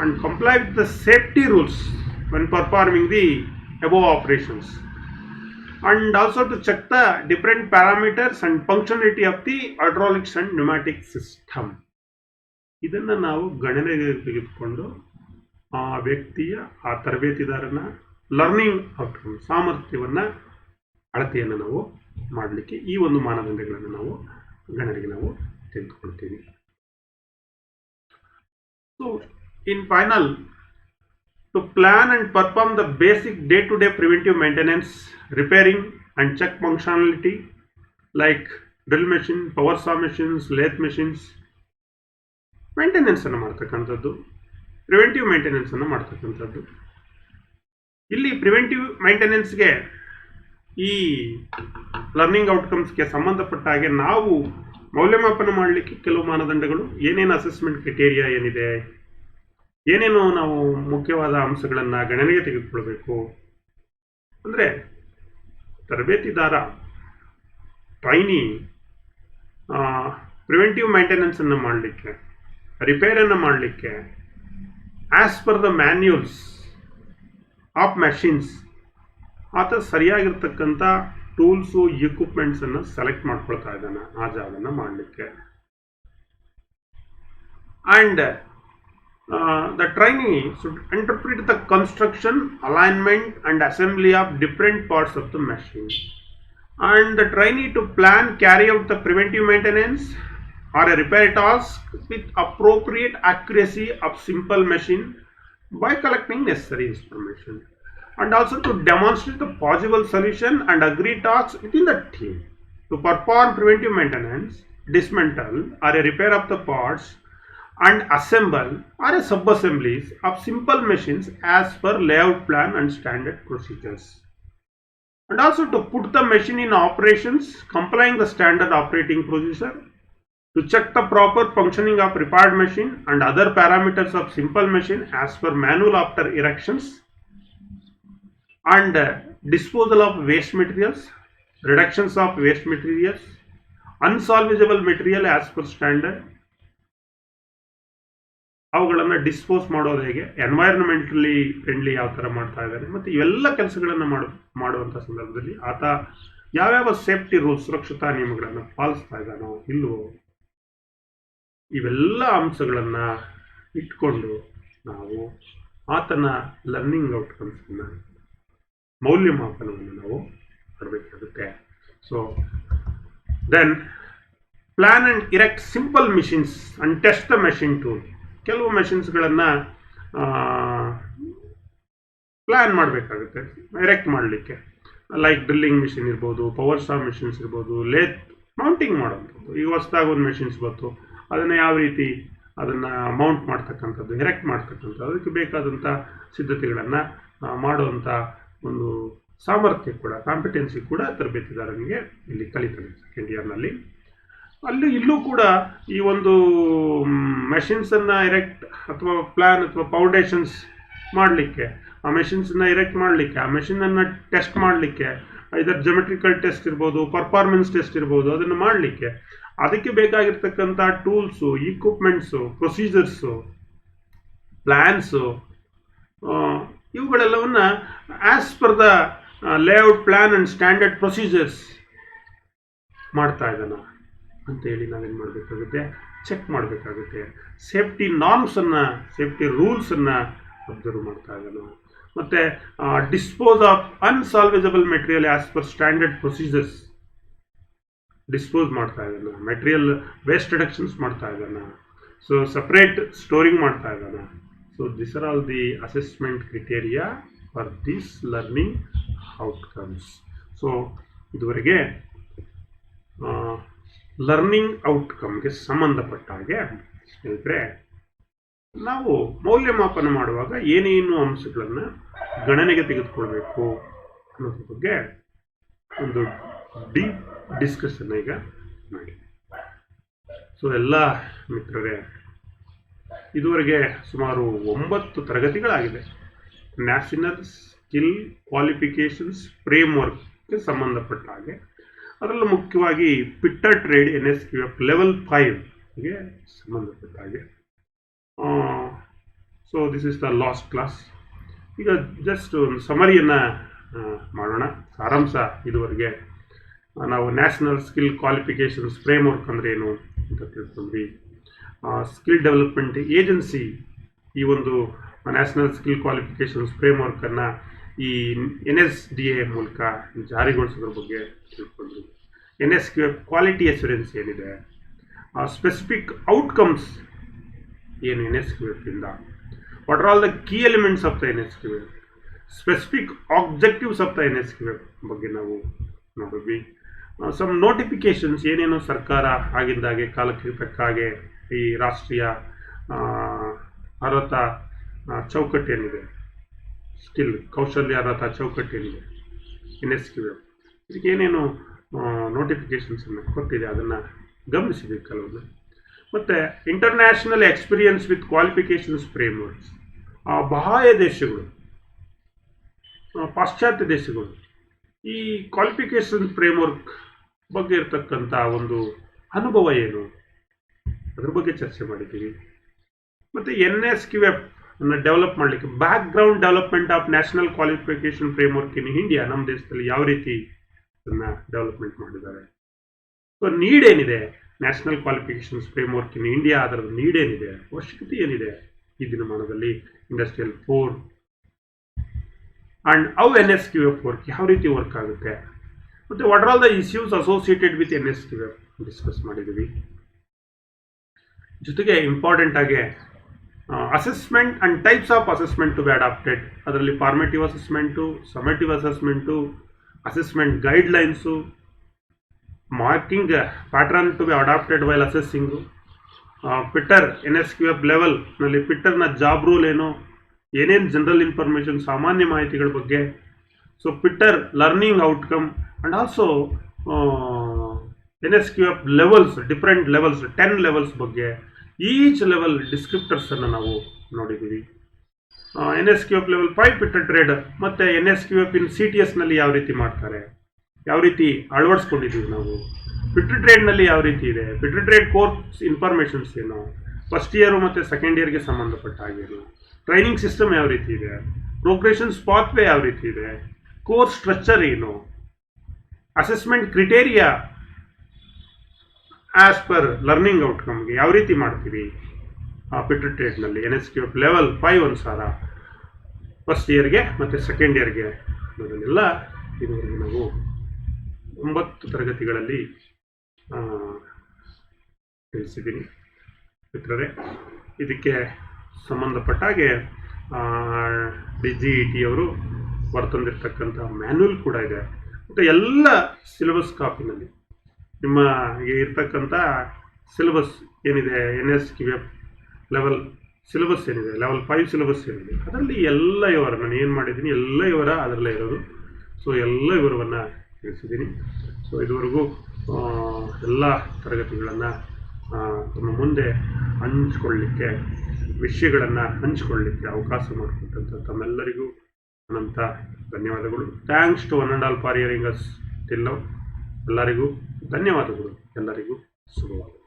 and comply with the safety rules when performing the above operations, and also to check the different parameters and functionality of the hydraulics and pneumatic system. ಇದನ್ನು ನಾವು ಗಣನೆಗೆ ತೆಗೆದುಕೊಂಡು ಆ ವ್ಯಕ್ತಿಯ, ಆ ತರಬೇತಿದಾರನ learning outcome, ಸಾಮರ್ಥ್ಯವನ್ನು, ಅಳತೆಯನ್ನು ನಾವು ಮಾಡಲಿಕ್ಕೆ ಈ ಒಂದು ಮಾನದಂಡಗಳನ್ನು ನಾವು ಗಣನೆಗೆ ನಾವು ತೆಗೆದುಕೊಳ್ತೀವಿ. So in final, to plan and perform the basic day-to-day preventive maintenance, repairing and check functionality like drill machine, power saw machines, lathe machines, maintenance ಅನ್ನು ಮಾಡ್ತಕ್ಕಂಥದ್ದು, ಪ್ರಿವೆಂಟಿವ್ ಮೇಂಟೆನೆನ್ಸ್ ಅನ್ನು ಮಾಡ್ತಕ್ಕಂಥದ್ದು. ಇಲ್ಲಿ ಪ್ರಿವೆಂಟಿವ್ ಮೇಂಟೆನೆನ್ಸ್ಗೆ, ಈ ಲರ್ನಿಂಗ್ ಔಟ್ಕಮ್ಸ್ಗೆ ಸಂಬಂಧಪಟ್ಟ ಹಾಗೆ ನಾವು ಮೌಲ್ಯಮಾಪನ ಮಾಡಲಿಕ್ಕೆ ಕೆಲವು ಮಾನದಂಡಗಳು, ಏನೇನು ಅಸೆಸ್ಮೆಂಟ್ ಕ್ರೈಟೇರಿಯಾ ಏನಿದೆ, ಏನೇನು ನಾವು ಮುಖ್ಯವಾದ ಅಂಶಗಳನ್ನು ಗಣನೆಗೆ ತೆಗೆದುಕೊಳ್ಬೇಕು ಅಂದರೆ, ತರಬೇತಿದಾರ, ಟ್ರೈನಿ ಪ್ರಿವೆಂಟಿವ್ ಮೇಂಟೆನೆನ್ಸನ್ನು ಮಾಡಲಿಕ್ಕೆ, ರಿಪೇರನ್ನು ಮಾಡಲಿಕ್ಕೆ as per the manuals of machines ಆತ ಸರಿಯಾಗಿರ್ತಕ್ಕಂಥ ಟೂಲ್ಸು, ಇಕ್ವಿಪ್ಮೆಂಟ್ಸನ್ನು ಸೆಲೆಕ್ಟ್ ಮಾಡ್ಕೊಳ್ತಾ ಇದ್ದಾನೆ ಆ ಜಾಬನ್ನು ಮಾಡಲಿಕ್ಕೆ. And the trainee should interpret the construction, alignment and assembly of different parts of the machine, and the trainee to plan, carry out the preventive maintenance or a repair task with appropriate accuracy of simple machine by collecting necessary information, and also to demonstrate the possible solution and agree tasks within the team to perform preventive maintenance, dismantle or a repair of the parts and assemble or a sub-assemblies of simple machines as per layout plan and standard procedures, and also to put the machine in operations complying the standard operating procedure, to check the proper functioning of repaired machine and other parameters of simple machine as per manual after erections, and disposal of waste materials, reductions of waste materials, unsalvageable material as per standard, ಅವುಗಳನ್ನು dispose ಮಾಡೋದು ಹೇಗೆ, environmentally friendly ಯಾವ ಥರ ಮಾಡ್ತಾ ಇದ್ದಾರೆ, ಮತ್ತು ಇವೆಲ್ಲ ಕೆಲಸಗಳನ್ನು ಮಾಡುವಂಥ ಸಂದರ್ಭದಲ್ಲಿ ಆತ ಯಾವ್ಯಾವ ಸೇಫ್ಟಿ ರೂಲ್ಸ್, ಸುರಕ್ಷತಾ ನಿಯಮಗಳನ್ನು ಪಾಲಿಸ್ತಾ ಇದ್ದಾನೋ ಇಲ್ಲವೋ, ಇವೆಲ್ಲ ಅಂಶಗಳನ್ನು ಇಟ್ಕೊಂಡು ನಾವು ಆತನ ಲರ್ನಿಂಗ್ ಔಟ್ಕಮ್ಸನ್ನು, ಮೌಲ್ಯಮಾಪನವನ್ನು ನಾವು ಮಾಡಬೇಕಾಗುತ್ತೆ. So then plan and erect simple machines and test the machine tool. ಕೆಲವು ಮೆಷಿನ್ಸ್ಗಳನ್ನು ಪ್ಲ್ಯಾನ್ ಮಾಡಬೇಕಾಗುತ್ತೆ ಎರೆಕ್ಟ್ ಮಾಡಲಿಕ್ಕೆ, ಲೈಕ್ ಡ್ರಿಲ್ಲಿಂಗ್ ಮಿಷಿನ್ ಇರ್ಬೋದು, ಪವರ್ ಸಾ ಮಿಷಿನ್ಸ್ ಇರ್ಬೋದು, ಲೇತ್ ಮೌಂಟಿಂಗ್ ಮಾಡೋಂಥದ್ದು. ಈಗ ಹೊಸದಾಗಿ ಒಂದು ಮೆಷಿನ್ಸ್ ಬಂತು, ಅದನ್ನು ಯಾವ ರೀತಿ ಅದನ್ನು ಮೌಂಟ್ ಮಾಡ್ತಕ್ಕಂಥದ್ದು, ಎರೆಕ್ಟ್ ಮಾಡ್ತಕ್ಕಂಥದ್ದು, ಅದಕ್ಕೆ ಬೇಕಾದಂಥ ಸಿದ್ಧತೆಗಳನ್ನು ಮಾಡುವಂಥ ಒಂದು ಸಾಮರ್ಥ್ಯ ಕೂಡ, ಕಾಂಪಿಟೆನ್ಸಿ ಕೂಡ ತರಬೇತಿದಾರನಿಗೆ ಇಲ್ಲಿ ಕಲಿತಾನೆ ಸೆಕೆಂಡ್ ಇಯರ್ನಲ್ಲಿ. ಇಲ್ಲೂ ಕೂಡ ಈ ಒಂದು ಮೆಷಿನ್ಸನ್ನು ಎರೆಕ್ಟ್ ಅಥವಾ ಪ್ಲ್ಯಾನ್ ಅಥವಾ ಫೌಂಡೇಶನ್ಸ್ ಮಾಡಲಿಕ್ಕೆ ಆ ಮೆಷಿನ್ಸನ್ನ ಇರೆಕ್ಟ್ ಮಾಡಲಿಕ್ಕೆ, ಆ ಮೆಷಿನನ್ನು ಟೆಸ್ಟ್ ಮಾಡಲಿಕ್ಕೆ, ಇದರ ಜೊಮೆಟ್ರಿಕಲ್ ಟೆಸ್ಟ್ ಇರ್ಬೋದು, ಪರ್ಫಾರ್ಮೆನ್ಸ್ ಟೆಸ್ಟ್ ಇರ್ಬೋದು, ಅದನ್ನು ಮಾಡಲಿಕ್ಕೆ ಅದಕ್ಕೆ ಬೇಕಾಗಿರ್ತಕ್ಕಂಥ ಟೂಲ್ಸು, ಇಕ್ವಿಪ್ಮೆಂಟ್ಸು, ಪ್ರೊಸೀಜರ್ಸು, ಪ್ಲ್ಯಾನ್ಸು, ಇವುಗಳೆಲ್ಲವನ್ನ as per the layout plan and standard procedures ಮಾಡ್ತಾ ಇದ್ದಾನ ಅಂತೇಳಿ ನಾವೇನು ಮಾಡಬೇಕಾಗುತ್ತೆ, ಚೆಕ್ ಮಾಡಬೇಕಾಗುತ್ತೆ. ಸೇಫ್ಟಿ ನಾರ್ಮ್ಸನ್ನು, ಸೇಫ್ಟಿ ರೂಲ್ಸನ್ನು ಅಬ್ಸರ್ವ್ ಮಾಡ್ತಾ ಇದ್ದಾನ. ಮತ್ತು dispose of unsalvageable material as per standard procedures dispose ಮಾಡ್ತಾ ಇದ್ದಾನ. ಮೆಟೀರಿಯಲ್ ವೇಸ್ಟ್ ರಿಡಕ್ಷನ್ಸ್ ಮಾಡ್ತಾ ಇದ್ದಾನ. ಸೊ ಸಪ್ರೇಟ್ ಸ್ಟೋರಿಂಗ್ ಮಾಡ್ತಾ ಇದ್ದಾನ. So this are all the assessment criteria for this learning outcomes. So ಇದುವರೆಗೆ ಲರ್ನಿಂಗ್ ಔಟ್ಕಮ್ಗೆ ಸಂಬಂಧಪಟ್ಟ ಹಾಗೆ ಸ್ನೇಹಿತರೆ ನಾವು ಮೌಲ್ಯಮಾಪನ ಮಾಡುವಾಗ ಏನೇನು ಅಂಶಗಳನ್ನು ಗಣನೆಗೆ ತೆಗೆದುಕೊಳ್ಬೇಕು ಅನ್ನೋದ್ರ ಬಗ್ಗೆ ಒಂದು ಡೀಪ್ ಡಿಸ್ಕಷನ್ ಈಗ ಮಾಡಿ. ಸೊ ಎಲ್ಲ ಮಿತ್ರರೇ, ಇದುವರೆಗೆ ಸುಮಾರು 9 ತರಗತಿಗಳಾಗಿದೆ ನ್ಯಾಷನಲ್ ಸ್ಕಿಲ್ ಕ್ವಾಲಿಫಿಕೇಷನ್ಸ್ ಫ್ರೇಮ್ವರ್ಕ್ಗೆ ಸಂಬಂಧಪಟ್ಟ ಹಾಗೆ. ಅದರಲ್ಲೂ ಮುಖ್ಯವಾಗಿ ಪಿಟ್ಟರ್ ಟ್ರೇಡ್ Nsqf ಲೆವೆಲ್ 5ಗೆ ಸಂಬಂಧಪಟ್ಟ ಹಾಗೆ. So this is the last class. ಈಗ ಜಸ್ಟ್ ಒಂದು ಸಮರಿಯನ್ನು ಮಾಡೋಣ. ಸಾರಾಂಶ ಇದುವರೆಗೆ ನಾವು ನ್ಯಾಷನಲ್ ಸ್ಕಿಲ್ ಕ್ವಾಲಿಫಿಕೇಷನ್ಸ್ ಫ್ರೇಮ್ವರ್ಕ್ ಅಂದರೆ ಏನು ಅಂತ ತಿಳ್ಕೊಂಡ್ವಿ. ಸ್ಕಿಲ್ ಡೆವಲಪ್ಮೆಂಟ್ ಏಜೆನ್ಸಿ ಈ ಒಂದು ನ್ಯಾಷನಲ್ ಸ್ಕಿಲ್ ಕ್ವಾಲಿಫಿಕೇಷನ್ಸ್ ಫ್ರೇಮ್ವರ್ಕನ್ನು ಈ NSDA ಮೂಲಕ ಜಾರಿಗೊಳಿಸೋದ್ರ ಬಗ್ಗೆ ತಿಳ್ಕೊಂಡ್ವಿ. Nsqf ಕ್ವಾಲಿಟಿ ಅಶ್ಯೂರೆನ್ಸ್ ಏನಿದೆ, ಸ್ಪೆಸಿಫಿಕ್ ಔಟ್ಕಮ್ಸ್ ಏನು Nsqf ಇಂದ, what are all the key elements of the Nsqf, specific objectives of the Nsqf ಬಗ್ಗೆ ನಾವು ನೋಡಿದ್ವಿ. ಸಮ್ ನೋಟಿಫಿಕೇಶನ್ಸ್ ಏನೇನು ಸರ್ಕಾರ ಆಗಿಂದಾಗೆ ಕಾಲಕ್ಕೆ ತಕ್ಕ ಹಾಗೆ ಈ ರಾಷ್ಟ್ರೀಯ ಅರ್ಹತಾ ಚೌಕಟ್ಟೇನಿದೆ, ಸ್ಕಿಲ್ ಕೌಶಲ್ಯ ಅರ್ಹತಾ ಚೌಕಟ್ಟೇನಿದೆ Nsqf, ಇದಕ್ಕೆ ಏನೇನು ನೋಟಿಫಿಕೇಶನ್ಸನ್ನು ಕೊಟ್ಟಿದೆ ಅದನ್ನು ಗಮನಿಸಿದ್ದೀವಿ ಕೆಲವೊಂದು. ಮತ್ತು ಇಂಟರ್ನ್ಯಾಷನಲ್ ಎಕ್ಸ್ಪೀರಿಯನ್ಸ್ ವಿತ್ ಕ್ವಾಲಿಫಿಕೇಷನ್ಸ್ ಫ್ರೇಮ್ವರ್ಕ್ಸ್, ಬಾಹ್ಯ ದೇಶಗಳು, ಪಾಶ್ಚಾತ್ಯ ದೇಶಗಳು ಈ ಕ್ವಾಲಿಫಿಕೇಷನ್ ಫ್ರೇಮ್ವರ್ಕ್ ಬಗ್ಗೆ ಇರತಕ್ಕಂಥ ಒಂದು ಅನುಭವ ಏನು, ಅದ್ರ ಬಗ್ಗೆ ಚರ್ಚೆ ಮಾಡಿದ್ದೀವಿ. ಮತ್ತು Nsqf ಅನ್ನು ಡೆವಲಪ್ ಮಾಡಲಿಕ್ಕೆ background development of national qualification framework in India, ನಮ್ಮ ದೇಶದಲ್ಲಿ ಯಾವ ರೀತಿ ಅದನ್ನು ಡೆವಲಪ್ಮೆಂಟ್ ಮಾಡಿದ್ದಾರೆ. ಸೊ ನೀಡ್ ಏನಿದೆ national qualifications framework in India, ಅದರ ನೀಡ್ ಏನಿದೆ, ಅವಶ್ಯಕತೆ ಏನಿದೆ ಈ ದಿನಮಾನದಲ್ಲಿ industrial 4 and how Nsqf work, ಯಾವ ರೀತಿ ವರ್ಕ್ ಆಗುತ್ತೆ, ಮತ್ತು what are all the issues associated with Nsqf discuss ಮಾಡಿದ್ದೀವಿ. ಜೊತೆಗೆ ಇಂಪಾರ್ಟೆಂಟ್ ಆಗಿ assessment and types of assessment to be adapted, ಅದರಲ್ಲಿ formative assessment, summative assessment, assessment guidelines, marking pattern to be adapted while assessing, fitter Nsqf ಲೆವೆಲ್ನಲ್ಲಿ ಪಿಟ್ಟರ್ನ job role ಏನು, ಏನೇನು general information ಸಾಮಾನ್ಯ ಮಾಹಿತಿಗಳ ಬಗ್ಗೆ. So fitter learning outcome and also Nsqf levels, different levels, 10 levels ಬಗ್ಗೆ each level ಡಿಸ್ಕ್ರಿಪ್ಟರ್ಸನ್ನು ನಾವು ನೋಡಿದ್ದೀವಿ. Nsqf ಲೆವೆಲ್ 5 ಪಿಟ್ಟರ್ ಟ್ರೇಡ್ ಮತ್ತು Nsqf ಇನ್ CTSನಲ್ಲಿ ಯಾವ ರೀತಿ ಮಾಡ್ತಾರೆ, ಯಾವ ರೀತಿ ಅಳವಡಿಸ್ಕೊಂಡಿದ್ದೀವಿ ನಾವು, ಪಿಟ್ಟರ್ ಟ್ರೇಡ್ನಲ್ಲಿ ಯಾವ ರೀತಿ ಇದೆ, ಪಿಟ್ಟರ್ ಟ್ರೇಡ್ ಕೋರ್ಸ್ ಇನ್ಫಾರ್ಮೇಷನ್ಸ್ ಏನು, ಫಸ್ಟ್ ಇಯರು ಮತ್ತು ಸೆಕೆಂಡ್ ಇಯರ್ಗೆ ಸಂಬಂಧಪಟ್ಟ ಹಾಗೇನು, ಟ್ರೈನಿಂಗ್ ಸಿಸ್ಟಮ್ ಯಾವ ರೀತಿ ಇದೆ, ಪ್ರೋಗ್ರೆಷನ್ಸ್ ಪಾತ್ವೇ ಯಾವ ರೀತಿ ಇದೆ, ಕೋರ್ಸ್ ಸ್ಟ್ರಕ್ಚರ್ ಏನು, assessment criteria as per learning ಔಟ್ಕಮ್ಗೆ ಯಾವ ರೀತಿ ಮಾಡ್ತೀವಿ ಪಿಟ್ಟರ್ ಟ್ರೇಡ್ನಲ್ಲಿ Nsqf ಲೆವೆಲ್ 5 ಅನುಸಾರ ಫಸ್ಟ್ ಇಯರ್ಗೆ ಮತ್ತು ಸೆಕೆಂಡ್ ಇಯರ್ಗೆ. ಅದನ್ನೆಲ್ಲ ಇದುವರೆಗೆ ನಾವು 9 ತರಗತಿಗಳಲ್ಲಿ ತಿಳಿಸಿದ್ದೀನಿ ಮಿತ್ರರೇ. ಇದಕ್ಕೆ ಸಂಬಂಧಪಟ್ಟ ಹಾಗೆ DGET ಅವರು ಹೊರತಂದಿರ್ತಕ್ಕಂಥ ಮ್ಯಾನ್ಯುವಲ್ ಕೂಡ ಇದೆ. ಮತ್ತು ಎಲ್ಲ ಸಿಲೆಬಸ್ ಕಾಪಿನಲ್ಲಿ ನಿಮ್ಮ ಇರ್ತಕ್ಕಂಥ ಸಿಲೆಬಸ್ ಏನಿದೆ Nsqf ಲೆವೆಲ್ ಸಿಲೆಬಸ್ ಏನಿದೆ, ಲೆವೆಲ್ 5 ಸಿಲೆಬಸ್ ಏನಿದೆ, ಅದರಲ್ಲಿ ಎಲ್ಲ ವಿವರ ನಾನು ಏನು ಮಾಡಿದ್ದೀನಿ ಎಲ್ಲ ವಿವರ ಅದರಲ್ಲೇ ಇರೋದು. ಸೊ ಎಲ್ಲ ವಿವರವನ್ನು ತಿಳಿಸಿದ್ದೀನಿ. ಸೊ ಇದುವರೆಗೂ ಎಲ್ಲ ತರಗತಿಗಳನ್ನು ತಮ್ಮ ಮುಂದೆ ಹಂಚ್ಕೊಳ್ಳಿಕ್ಕೆ, ವಿಷಯಗಳನ್ನು ಹಂಚ್ಕೊಳ್ಳಿಕ್ಕೆ ಅವಕಾಶ ಮಾಡಿಕೊಟ್ಟಂಥ ತಮ್ಮೆಲ್ಲರಿಗೂ ಅನಂತ ಧನ್ಯವಾದಗಳು. Thanks to one and all for hearing us till now. ಎಲ್ಲರಿಗೂ ಧನ್ಯವಾದಗಳು. ಎಲ್ಲರಿಗೂ ಶುಭವಾಗಲಿ.